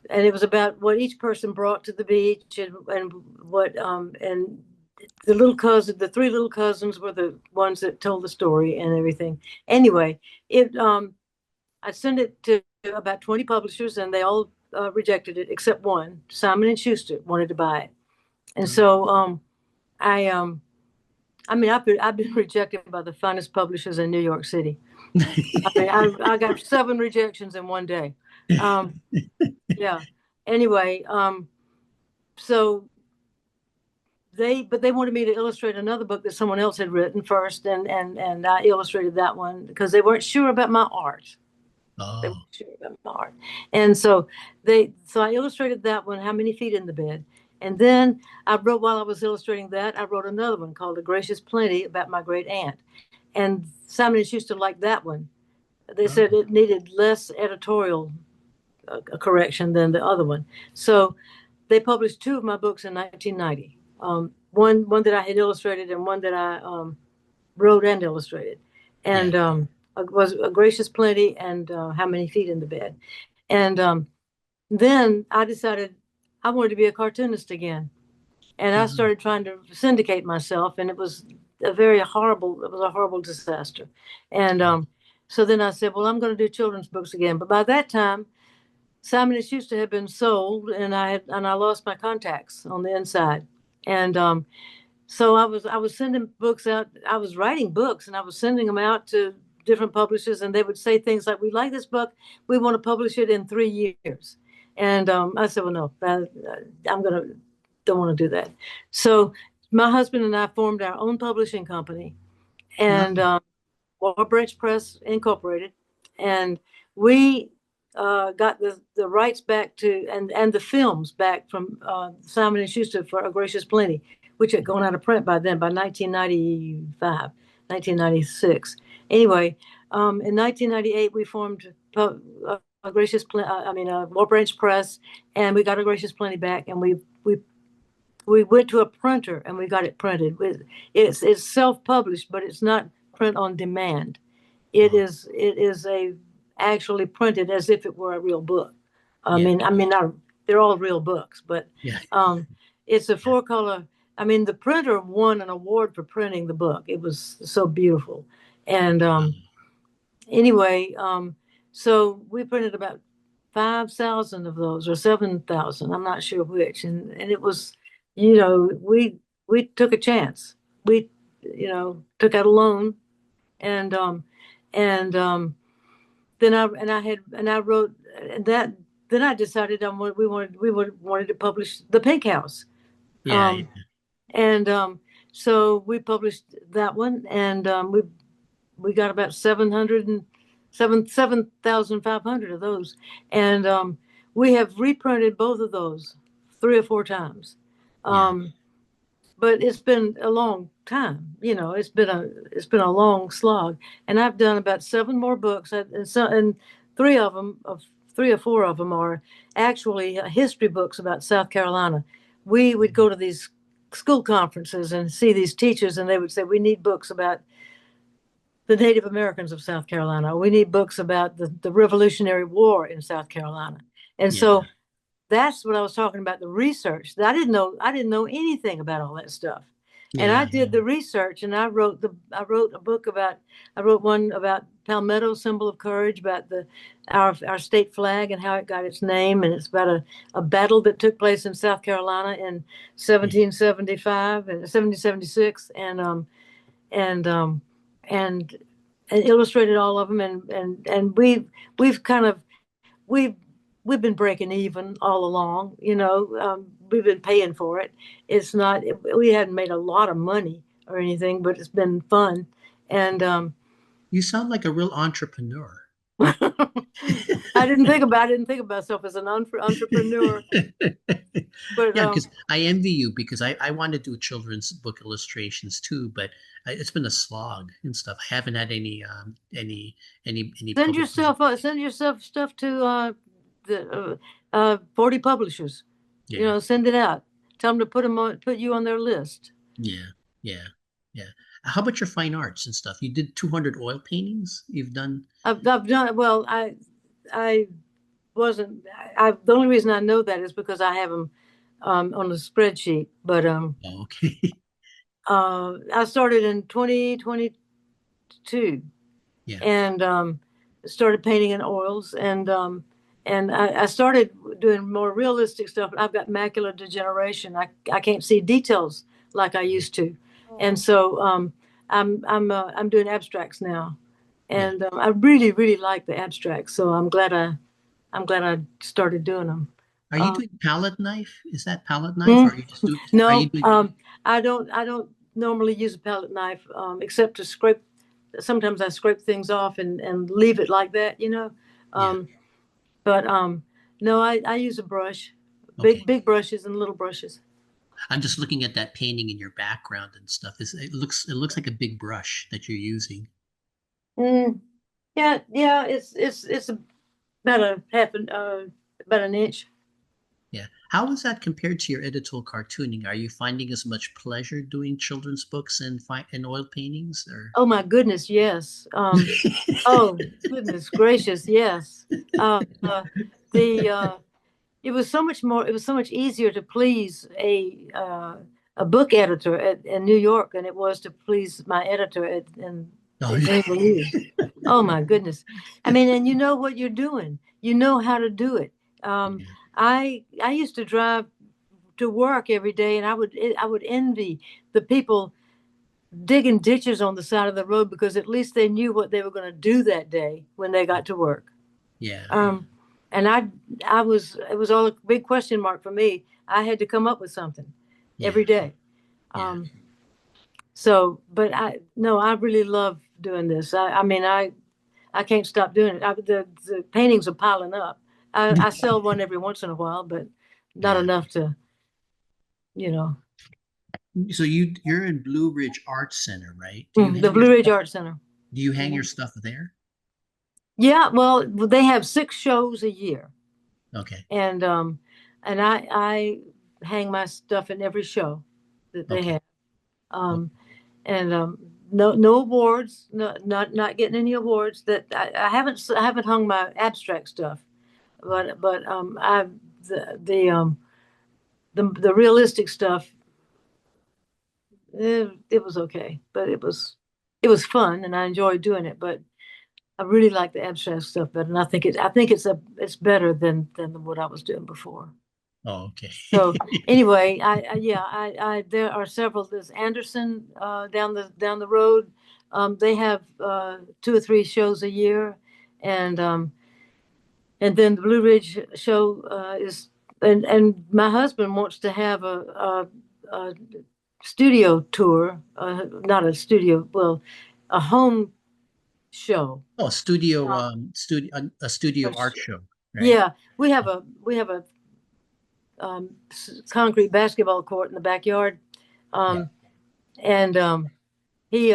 it was about what each person brought to the beach, and what and the three little cousins were the ones that told the story and everything. Anyway, I sent it to about 20 publishers, and they all rejected it except one. Simon and Schuster wanted to buy it, and so I mean, I've been rejected by the finest publishers in New York City. I mean, I got 7 rejections in one day. Yeah. Anyway, so they wanted me to illustrate another book that someone else had written first, and I illustrated that one because they weren't sure about my art. Oh. They weren't sure about my art, and so I illustrated that one, How Many Feet in the Bed. And then while I was illustrating that, I wrote another one called A Gracious Plenty about my great aunt. And Simon and Schuster liked that one. They said it needed less editorial correction than the other one. So they published 2 of my books in 1990. One that I had illustrated, and one that I wrote and illustrated. And it was A Gracious Plenty and How Many Feet in the Bed. And then I decided I wanted to be a cartoonist again. And I started trying to syndicate myself, and it was a horrible disaster. And so then I said, well, I'm going to do children's books again. But by that time, Simon and Schuster had been sold, and I lost my contacts on the inside. And so I was sending books out. I was writing books, and I was sending them out to different publishers, and they would say things like, we like this book, we want to publish it in 3 years. And I said, well, no, don't want to do that. So my husband and I formed our own publishing company, and Wall Branch Press Incorporated, and we got the rights back to and the films back from Simon and Schuster for A Gracious Plenty, which had gone out of print by then, by 1995, 1996. Anyway, in 1998 we formed A Gracious Wall Branch Press, and we got A Gracious Plenty back, and we went to a printer and we got it printed. It's self-published, but it's not print on demand. It is actually printed as if it were a real book. I mean, they're all real books, but it's a 4-color. I mean, the printer won an award for printing the book. It was so beautiful. And anyway, so we printed about 5,000 of those or 7,000. I'm not sure which. And it was, we took a chance. We, took out a loan, and and then I wrote that. Then I decided on what we wanted to publish The Pink House. Yeah. Um, and so we published that one, and we got about 7,500 of those, and we have reprinted both of those 3 or 4 times. Yeah. But it's been a long time. It's been a long slog, and I've done about 7 more books, and 3 or 4 of them are actually history books about South Carolina. We would go to these school conferences and see these teachers, and they would say, "We need books about the Native Americans of South Carolina. We need books about the Revolutionary War in South Carolina." And Yeah. so that's what I was talking about, the research. I didn't know anything about all that stuff. And I Yeah. did the research, and I wrote one about Palmetto, symbol of courage, about our state flag and how it got its name, and it's about a battle that took place in South Carolina in 1775 and 1776, and and and illustrated all of them, and we've kind of we've we've been breaking even all along. We've been paying for it. It's not, we hadn't made a lot of money or anything, but it's been fun. And You sound like a real entrepreneur. I didn't think about myself as an entrepreneur, but Yeah, because I envy you because I want to do children's book illustrations too, but it's been a slog and stuff. I haven't had any send publishers. yourself stuff to the 40 publishers. Yeah, Send it out. Tell them to put you on their list. yeah, yeah, yeah. How about your fine arts and stuff? You did 200 oil paintings. You've done. I've done well. I wasn't. The only reason I know that is because I have them on a spreadsheet. But Oh, okay. I started in 2022, Yeah, and started painting in oils, and I started doing more realistic stuff. I've got macular degeneration. I can't see details like I used to, and Oh. so I'm doing abstracts now, yeah. and I really really like the abstracts. So I'm glad I started doing them. Are you doing palette knife? Is that palette knife? Hmm? Or are you just doing? Are you No, doing? I don't normally use a palette knife, except to scrape. Sometimes I scrape things off and leave it like that. Yeah. Um, but no, I use a brush, big Okay. big brushes and little brushes. I'm just looking at that painting in your background and stuff. It looks like a big brush that you're using. Mm, yeah, yeah, it's about about an inch. Yeah. How is that compared to your editorial cartooning? Are you finding as much pleasure doing children's books and oil paintings or? Oh my goodness, yes. Oh goodness gracious, yes. The It was so much more. It was so much easier to please a book editor in New York than it was to please my editor Oh, at Greenville News. Oh my goodness! I mean, and you know what you're doing. You know how to do it. Um, yeah. I used to drive to work every day, and I would envy the people digging ditches on the side of the road because at least they knew what they were going to do that day when they got to work. Yeah. Um, and it was all a big question mark for me. I had to come up with something Yeah. every day. Yeah. Um, so, but no, I really love doing this. I mean, I can't stop doing it. The paintings are piling up. I sell one every once in a while, but not Yeah. enough to, you know, So you're in Blue Ridge Arts Center, right? Do you the hang your Blue Ridge Art Center. do you hang your Mhm. stuff there? Yeah, well, they have 6 shows a year, Okay. and I hang my stuff in every show that they Okay. have. Um, and no awards, not getting any awards. That I haven't hung my abstract stuff, but I the realistic stuff. it was okay, but it was fun, and I enjoyed doing it. But I really like the abstract stuff better, and I think it's better than what I was doing before. Oh, okay. So anyway, there are several. There's Anderson down the road. They have 2 or 3 shows a year, and then the Blue Ridge show is and my husband wants to have a studio tour, not a studio, well, a home show. Oh, a studio art show, right? Yeah, we have a concrete basketball court in the backyard, Yeah. um, and he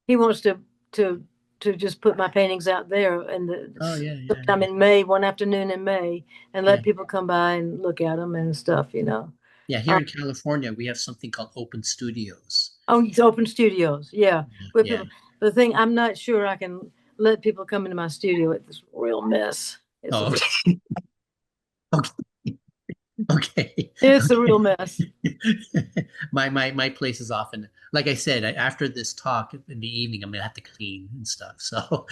he wants to to just put my paintings out there and Oh, yeah, yeah, sometime in May, one afternoon in May, and yeah. let people come by and look at them and stuff. Yeah, here Um, in California, we have something called open studios. oh, it's open studios, yeah. Where Yeah. people, the thing, I'm not sure I can let people come into my studio. It's a real mess. Oh, okay. Okay. It's a real mess. My place is often, like I said, after this talk in the evening, I'm gonna have to clean and stuff. So,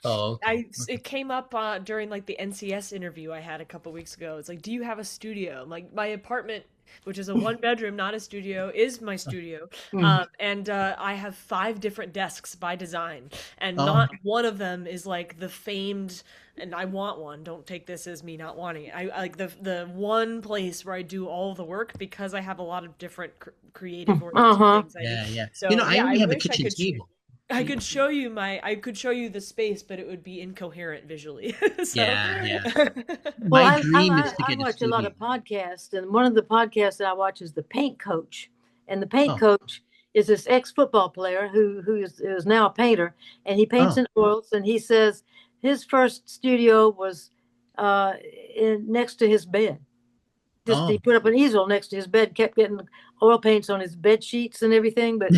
oh, okay. It came up during like the NCS interview I had a couple weeks ago. It's like, do you have a studio? Like my apartment, which is a 1 bedroom, not a studio, is my studio. Mm. And I have 5 different desks by design, and Oh, not one of them is like the famed. And I want one. Don't take this as me not wanting it. I like the one place where I do all the work because I have a lot of different creative oriented Uh-huh. things I do. yeah, yeah. So I yeah, I only have a wish I kitchen could. table. I could show you the space, but it would be incoherent visually. So Yeah, yeah. Well, My dream is to I get a watch a lot studio. of podcasts, and one of the podcasts that I watch is the Paint Coach, and the Paint Oh, Coach is this ex-football player who is now a painter, and he paints oh, in oils, and he says his first studio was uh, next to his bed. Just he oh. put up an easel next to his bed, kept getting oil paints on his bed sheets and everything, but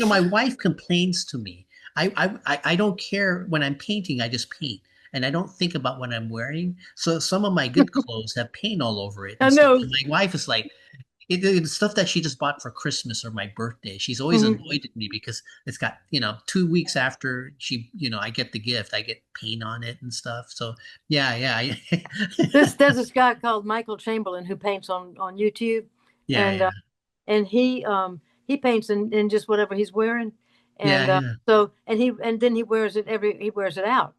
My wife complains to me. I don't care when I'm painting, I just paint. And I don't think about what I'm wearing. So some of my good clothes have paint all over it I and stuff. know. And my wife is like, it's stuff that she just bought for Christmas or my birthday. She's always Mhm. annoyed at me because it's got, 2 weeks after I get the gift, I get paint on it and stuff. So yeah, yeah. There's this guy called Michael Chamberlain who paints on YouTube, Yeah, and yeah. he paints in just whatever he's wearing, Yeah, and yeah. then he wears it out,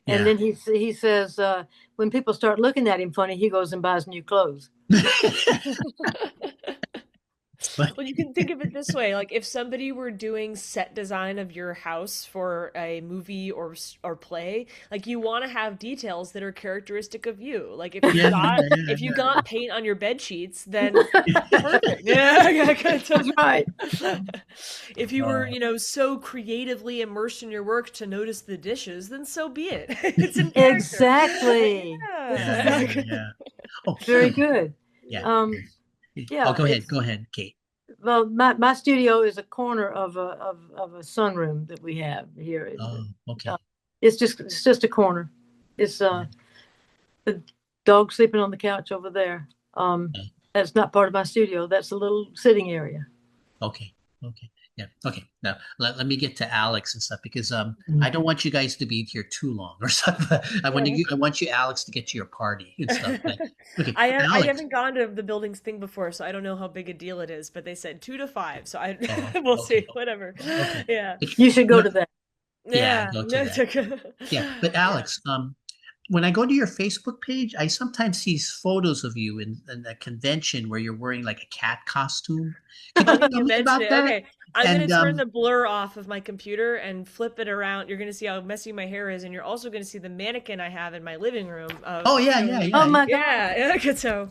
and Yeah. then he says when people start looking at him funny, he goes and buys new clothes. But Well, you can think of it this way: like if somebody were doing set design of your house for a movie or play, like you want to have details that are characteristic of you. Like yeah, yeah, if you yeah, got paint on your bed sheets, then perfect. Yeah, That's right. if you were, yeah. so creatively immersed in your work to notice the dishes, then so be it. It's in character. Exactly. Yeah, yeah, Yeah. yeah. Oh, Very good. yeah. Um, Oh, yeah, go ahead. it's Go ahead, Kate. well, my studio is a corner of a sunroom that we have here. Oh, Uh, okay. it's just a corner. It's the dog sleeping on the couch over there. Yeah. That's not part of my studio. That's a little sitting area. Okay. Okay. Yeah. Okay. Now let me get to Alex and stuff because I Mhm. don't want you guys to be here too long or something. I want you Alex to get to your party and stuff. But okay, I Alex. haven't gone to the buildings thing before, so I don't know how big a deal it is. But they said 2 to 5, so I Oh, we'll okay. see. Whatever. Okay. Yeah, You should go No, to that. yeah, yeah. go to No, it's that. okay. Yeah, but Yeah. Alex, when I go to your Facebook page, I sometimes see photos of you in a convention where you're wearing like a cat costume. Could you Funny tell you me mention about it. that? Okay, I'm gonna And turn the blur off of my computer and flip it around. You're gonna see how messy my hair is, and you're also gonna see the mannequin I have in my living room oh yeah, yeah, showing. Oh yeah. my God. Yeah, okay, so.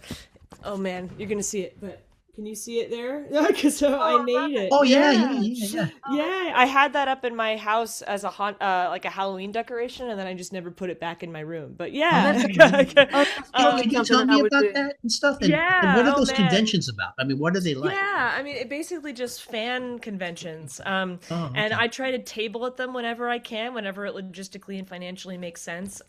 Oh man, you're gonna see it, but can you see it there? Okay, so I Oh, I love made it. it. Oh yeah, yeah, Yeah, yeah, yeah. Oh, that's yeah. I had that up in my house as like a Halloween decoration, and then I just never put it back in my room. But oh, yeah, that's Oh, totally could you something tell that I me would about do. that and stuff? And what yeah. are Oh those man. conventions about? I mean, what are they like? Yeah, I mean, it basically just fan conventions. Oh, And okay. I try to table at them whenever I can, whenever it logistically and financially makes sense.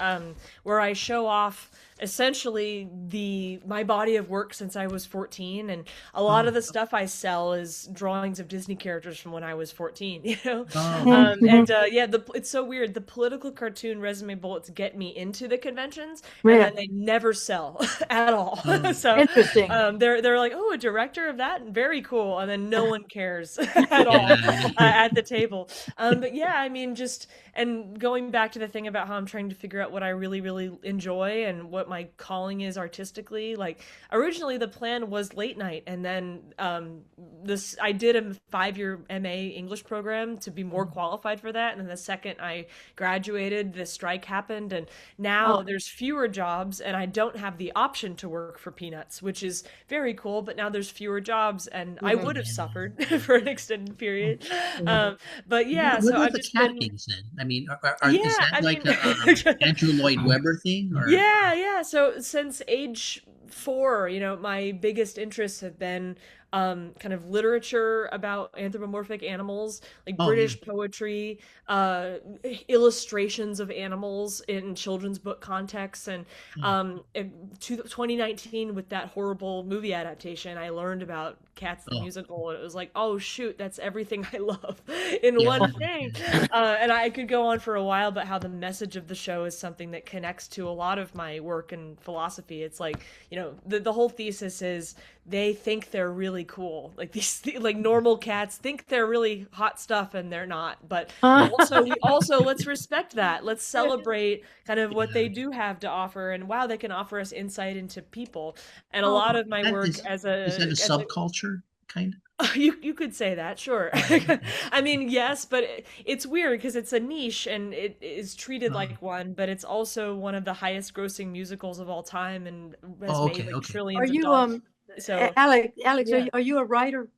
Where I show off essentially the my body of work since I was 14, and a lot of Oh, the stuff I sell is drawings of Disney characters from when I was 14, you know. oh, And yeah, it's so weird. The political cartoon resume bullets get me into the conventions, and Yeah, then they never sell at all. oh, So interesting. they're like, oh, a director of that, very cool, and then no one cares at all yeah. at the table. But yeah, I mean, just and going back to the thing about how I'm trying to figure out what I really, really enjoy and what my calling is artistically. Like originally, the plan was late night, and then this I did a 5-year MA English program to be more qualified for that. And then the second I graduated, the strike happened, and now Oh, there's fewer jobs, and I don't have the option to work for peanuts, which is very cool. But now there's fewer jobs, and I yeah. would have Yeah. suffered for an extended period. Mhm. But yeah, What so are I've the just been cappings then? I mean, is yeah, that I like mean, a Andrew Lloyd Webber thing, or? yeah, yeah. So since age 4, my biggest interests have been kind of literature about anthropomorphic animals, like Oh yeah. British poetry, uh, illustrations of animals in children's book contexts, and Oh, 2019 with that horrible movie adaptation, I learned about Cats the oh musical, and it was like, oh shoot, that's everything I love in yeah. one thing. And I could go on for a while, but how the message of the show is something that connects to a lot of my work and philosophy. It's like, the whole thesis is they think they're really cool. Like these, like normal cats think they're really hot stuff and they're not. But we also let's respect that. Let's celebrate kind of what Yeah. they do have to offer, and wow, they can offer us insight into people. And a Oh, lot of my That work is that a as a subculture kind you could say that, sure. of? Oh, okay. I mean, yes, but it's weird because it's a niche and it is treated Oh, like one, but it's also one of the highest grossing musicals of all time and has oh, made okay, like okay. are trillions of you dollars. So, Alex, yeah. are you a writer?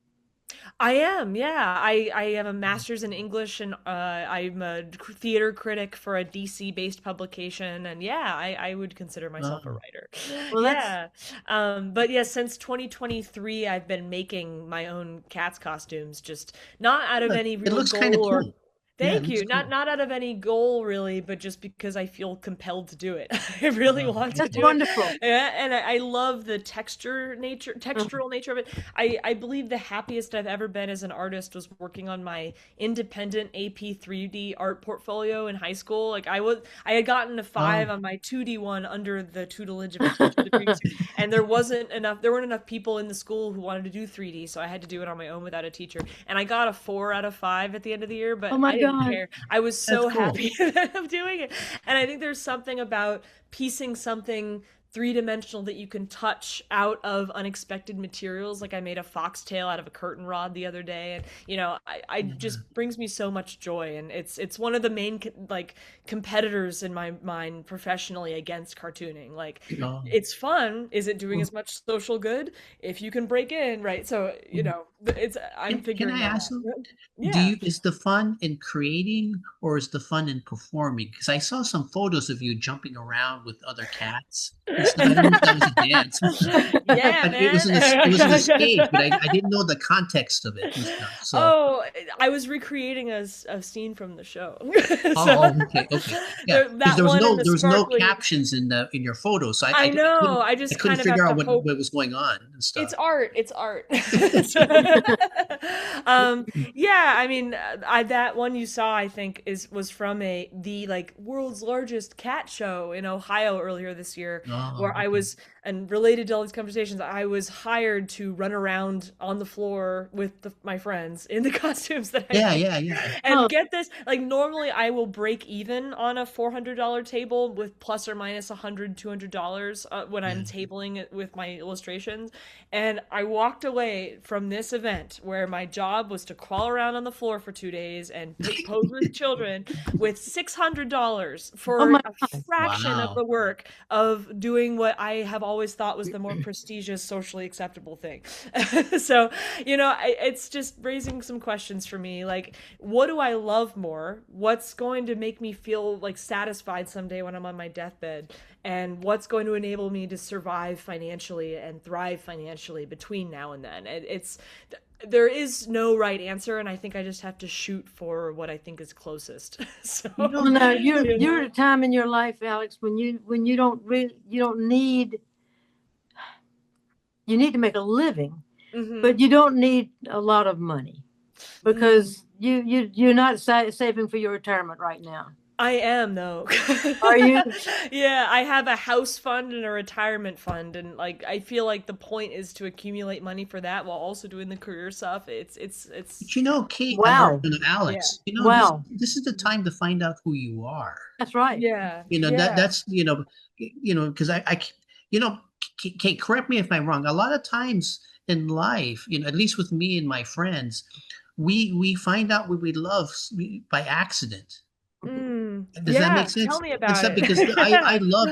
I am, yeah. I have a master's in English, and I'm a theater critic for a DC based publication, and yeah, I would consider myself a Oh, writer. Well, that's Yeah. But yeah, since 2023, I've been making my own cats costumes, just not out of look, any it real looks kind of goal or cool. Yeah, it thank looks you. Not cool. not out of any goal really, but just because I feel compelled to do it. I really want to that's do it. wonderful. Yeah, and I love the Uh, textural nature of it. I believe the happiest I've ever been as an artist was working on my independent AP 3D art portfolio in high school. Like I had gotten a 5 Oh, on my 2D one under the tutelage of a teacher the previous year, and there weren't enough people in the school who wanted to do 3D, so I had to do it on my own without a teacher. And I got a 4 out of 5 at the end of the year, oh but my I didn't God. care. I was that's so cool. happy that I'm doing it. And I think there's something about piecing something three-dimensional that you can touch out of unexpected materials. Like I made a foxtail out of a curtain rod the other day, and I Yeah. just brings me so much joy, and it's one of the main like competitors in my mind professionally against cartooning. Like Oh. it's fun. Is it doing as much social good? If you can break in, right? So it's I'm Can figuring I that ask you, out. Yeah. is the fun in creating or is the fun in performing? Because I saw some photos of you jumping around with other cats and stuff. I don't know if that was a dance, Yeah, but man. it was in a stage, but I didn't know the context of it and stuff. So, Oh, I was recreating a scene from the show. So oh, okay, okay, yeah, because that one and the there was no sparkling. captions in your photos, so I know. I I just couldn't kind of have figure to out hope what was going on and it's stuff. art. It's art. Yeah, I mean, that one you saw, I think, was from the like world's largest cat show in Ohio earlier this year, where Oh, I okay. was, and related to all these conversations, I was hired to run around on the floor with my friends in the costumes that I Yeah, made. yeah, yeah. And Oh, get this, like normally I will break even on a $400 table with plus or minus $100, $200 when I'm Yeah. tabling it with my illustrations. And I walked away from this event where my job was to crawl around on the floor for 2 days and pose with children with $600 oh for my a God. fraction of Wow. the work of doing what I have always thought was the more prestigious, socially acceptable thing. So, it's just raising some questions questions for me, like, what do I love more? What's going to make me feel like satisfied someday when I'm on my deathbed? And what's going to enable me to survive financially and thrive financially between now and then? It's there is no right answer, and I think I just have to shoot for what I think is closest. So, Well, now you you're know. at a time in your life, Alex, when you don't really, you don't need, you need to make a living, Hmm. but you don't need a lot of money Mm. because you're not saving for your retirement right now. I am though. Are you? Yeah, I have a house fund and a retirement fund, and like I feel like the point is to accumulate money for that while also doing the career stuff. But Kate, or Wow. Yeah. Alex, Wow. this is the time to find out who you are. That's right. Yeah. Yeah. That's because Kate, correct me if I'm wrong. A lot of times in life, at least with me and my friends, we find out what we love by accident. Does that Yeah, make tell sense? me And about stuff it. because I Yeah. love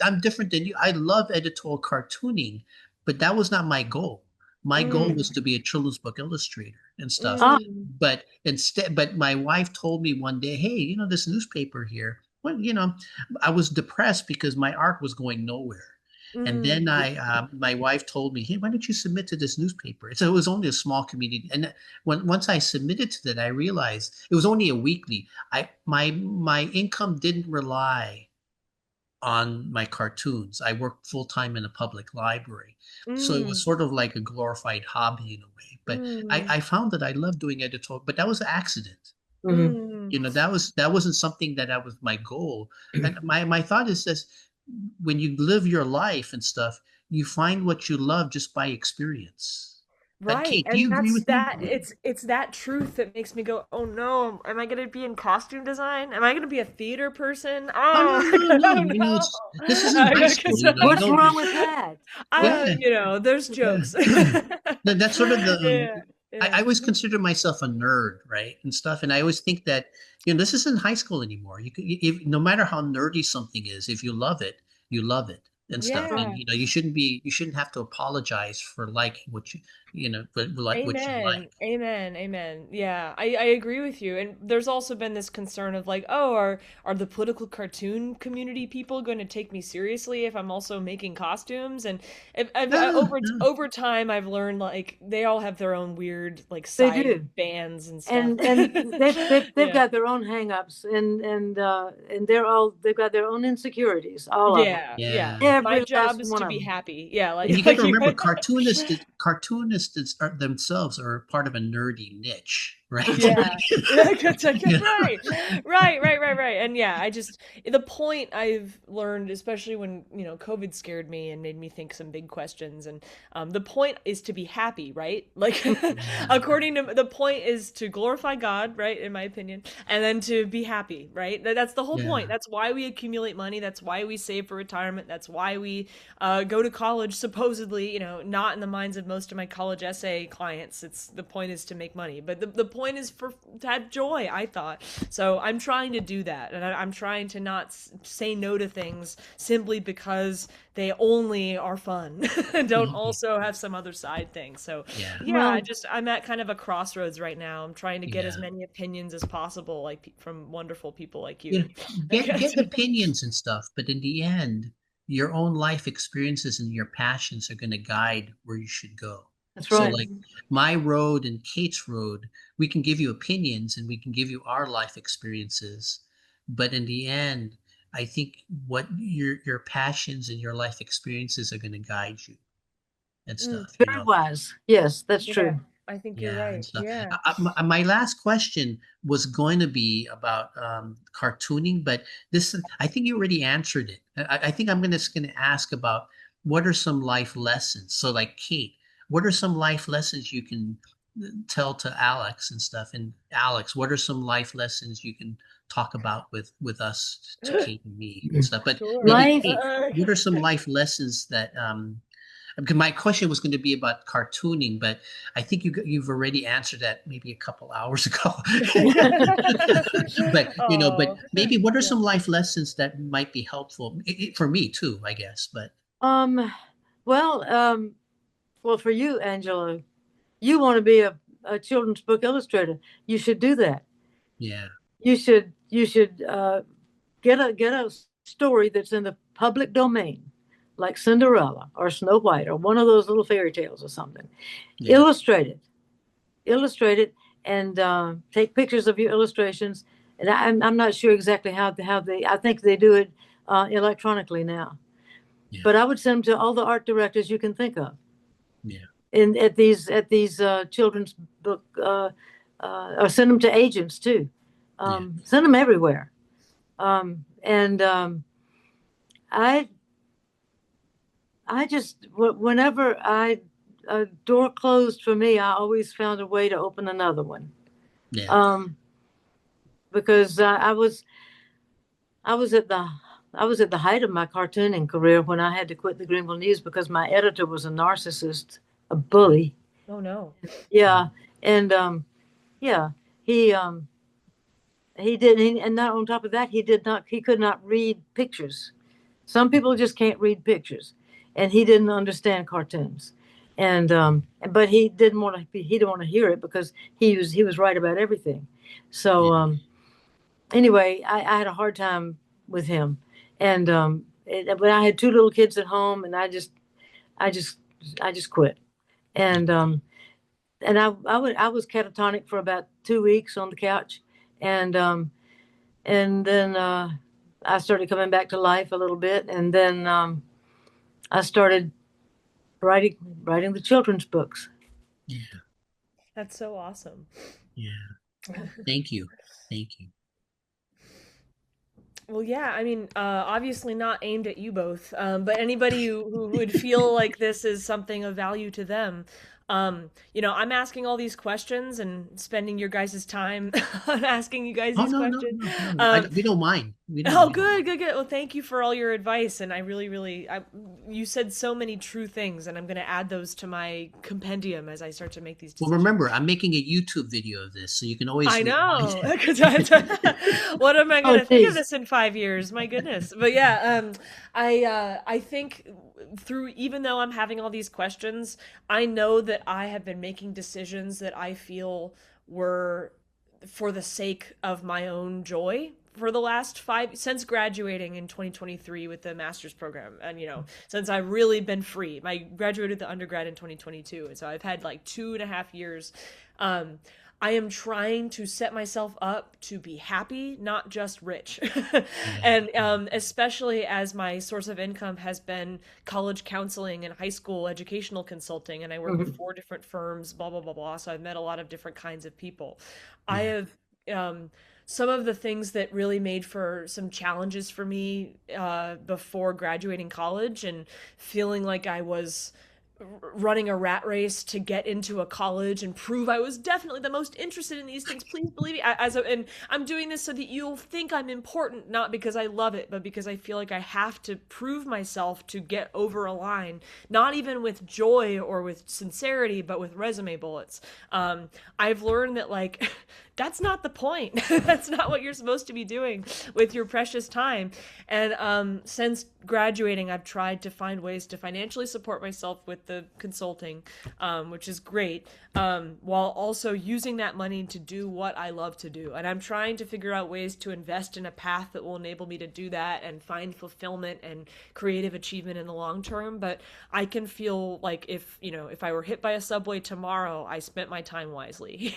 I'm different than you. I love editorial cartooning, but that was not my goal. My goal was Mm. to be a children's book illustrator and stuff. Ah, Mm. But my wife told me one day, hey, this newspaper here. Well, I was depressed because my art was going nowhere. And then Mm. my wife told me, hey, why don't you submit to this newspaper? So it was only a small community. And once I submitted to that, I realized it was only a weekly. My income didn't rely on my cartoons. I worked full time in a public library. So it was Mm. sort of like a glorified hobby in a way. But Mm. I found that I loved doing editorial, but that was an accident. mhm. Mm. That wasn't something that was my goal. And my thought is this: when you live your life and stuff, you find what you love just by experience. Right. Kate, do And you agree that's with me? that it's that truth that makes me go, "Oh no, am I going to be in costume design? Am I going to be a theater person? Oh no, Oh, no, no. oh no." This isn't high school. You What's don't. wrong with that? Yeah, There's jokes. that's sort of the. Yeah. I Yeah. always consider myself a nerd, right, and stuff, and I always think that this isn't high school anymore. No matter how nerdy something is, if you love it and stuff, and Yeah. you shouldn't have to apologize for liking what but like what you Amen. like. Amen. Amen. Yeah, I agree with you. And there's also been this concern of like, oh, are the political cartoon community people going to take me seriously if I'm also making costumes? And No, no. over time, I've learned like they all have their own weird like They side do. bands and stuff. And they've Yeah. got their own hangups and they've got their own insecurities, all of them. Yeah. Yeah. Yeah. My Every job last is one to of be them. happy. Yeah. And you got Like to you. remember, cartoonists are themselves are part of a nerdy niche, right? Yeah. Yeah, good You right. Right. And yeah, the point I've learned, especially when, COVID scared me and made me think some big questions, and the point is to be happy, right? Like, Yeah. according to the point is to glorify God, right? In my opinion, and then to be happy, right? That's the whole point. Yeah. That's why we accumulate money. That's why we save for retirement. That's why we go to college, supposedly, not in the minds of most of my college essay clients. It's the point is to make money, but the point is to have joy, I thought. So I'm trying to do that, and I'm trying to not say no to things simply because they only are fun and don't also have some other side thing. So Yeah. yeah, Well, I'm at kind of a crossroads right now. I'm trying to get as Yeah. many opinions as possible, like from wonderful people like you you. know, get opinions and stuff, but in the end, your own life experiences and your passions are going to guide where you should go. that's So, right. like my road and Kate's road, we can give you opinions and we can give you our life experiences, but in the end, I think what your passions and your life experiences are going to guide you and Mm, stuff. Very wise. Yes, that's yeah, true. I think you're Yeah, and right. stuff. Yeah. My last question was going to be about cartooning, but I think you already answered it. I think I'm just going to ask about what are some life lessons. So, like Kate, what are some life lessons you can tell to Alex and stuff? And Alex, what are some life lessons you can talk about with us to Kate and me and stuff? But Sure. maybe Life. Kate, what are some life lessons that because my question was going to be about cartooning, but I think you've already answered that maybe a couple hours ago. But but Oh, maybe what are yeah. some life lessons that might be helpful for me too, I guess. But Um, well, well, for you, Angela, you want to be a children's book illustrator, you should do that. Yeah. You should get a story that's in the public domain, like Cinderella or Snow White or one of those little fairy tales or something. Yeah. Illustrate it, and take pictures of your illustrations. And I'm not sure exactly how they. I think they do it electronically now. Yeah. But I would send them to all the art directors you can think of. Yeah. In at these children's book, or send them to agents too. Yeah. Send them everywhere. And I just whenever a door closed for me, I always found a way to open another one. Yeah. Because I was at the height of my cartooning career when I had to quit the Greenville News because my editor was a narcissist, a bully. Oh no. Yeah, and yeah, he did, and not on top of that, he could not read pictures. Some people just can't read pictures, and he didn't understand cartoons, and but he didn't want to hear it because he was right about everything. So Yeah. anyway, I had a hard time with him, and when I had two little kids at home, and I just I just quit, and I was catatonic for about 2 weeks on the couch, and then I started coming back to life a little bit, and then I started writing the children's books. Yeah. That's so awesome. Yeah. Thank you. Thank you. Well, yeah, I mean, obviously not aimed at you both, but anybody who would feel like this is something of value to them. I'm asking all these questions and spending your guys' time on asking you guys Oh, these no, no, questions. no, no. Um, We don't mind. We don't. Oh, We don't good, mind. good, good. Well, thank you for all your advice, and I really, really, you said so many true things, and I'm going to add those to my compendium as I start to make these Well, decisions. remember, I'm making a YouTube video of this, so you can always I rewind know. it. 'Cause what am I Oh, going to think of geez. this in 5 years? My goodness. But yeah, I think through even though I'm having all these questions, I know that I have been making decisions that I feel were for the sake of my own joy for the last since graduating in 2023 with the master's program, and since I've really been free. I graduated the undergrad in 2022, and so I've had like 2.5 years. I am trying to set myself up to be happy, not just rich. Yeah. And especially as my source of income has been college counseling and high school educational consulting, and I work with Mhm. 4 different firms, blah, blah, blah, blah. So I've met a lot of different kinds of people. I Yeah. have some of the things that really made for some challenges for me before graduating college and feeling like I was running a rat race to get into a college and prove I was definitely the most interested in these things. Please believe me. And I'm doing this so that you'll think I'm important, not because I love it, but because I feel like I have to prove myself to get over a line, not even with joy or with sincerity, but with resume bullets. I've learned that like that's not the point. That's not what you're supposed to be doing with your precious time. And since graduating, I've tried to find ways to financially support myself with the consulting, which is great, while also using that money to do what I love to do. And I'm trying to figure out ways to invest in a path that will enable me to do that and find fulfillment and creative achievement in the long term. But I can feel like if I were hit by a subway tomorrow, I spent my time wisely.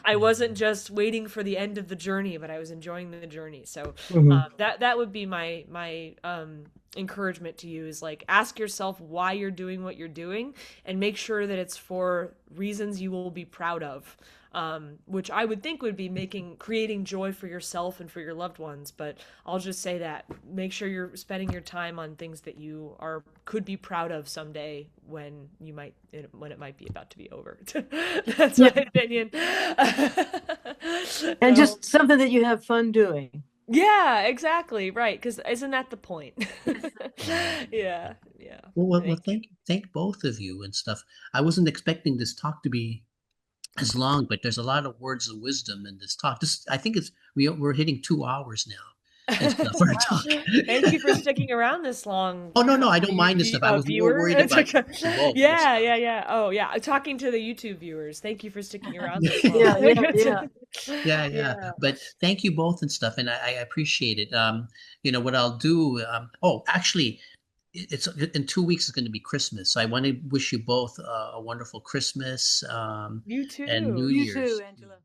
I wasn't just waiting for the end of the journey, but I was enjoying the journey. So Mhm. that would be my encouragement to you is like ask yourself why you're doing what you're doing and make sure that it's for reasons you will be proud of. Which I would think would be creating joy for yourself and for your loved ones. But I'll just say that make sure you're spending your time on things that you could be proud of someday when it might be about to be over. That's my Yeah, opinion. and So, just something that you have fun doing. yeah, exactly right. Because isn't that the point? Yeah. Yeah, yeah. Well, Thank you. thank both of you and stuff. I wasn't expecting this talk to be as long, but there's a lot of words of wisdom in this talk. I think we're hitting 2 hours now. and stuff for a talk. Thank you for sticking around this long, Oh, no, no, I don't mind this stuff. I was more viewer. worried about you both this Yeah, time. yeah, yeah. Oh, yeah. Talking to the YouTube viewers. Thank you for sticking around this long. Yeah, yeah, yeah. Yeah. Yeah. But thank you both and stuff, and I appreciate it. What I'll do. Oh, actually, it's in 2 weeks. It's going to be Christmas, so I want to wish you both a wonderful Christmas You and New too. You too, Year's. Angela.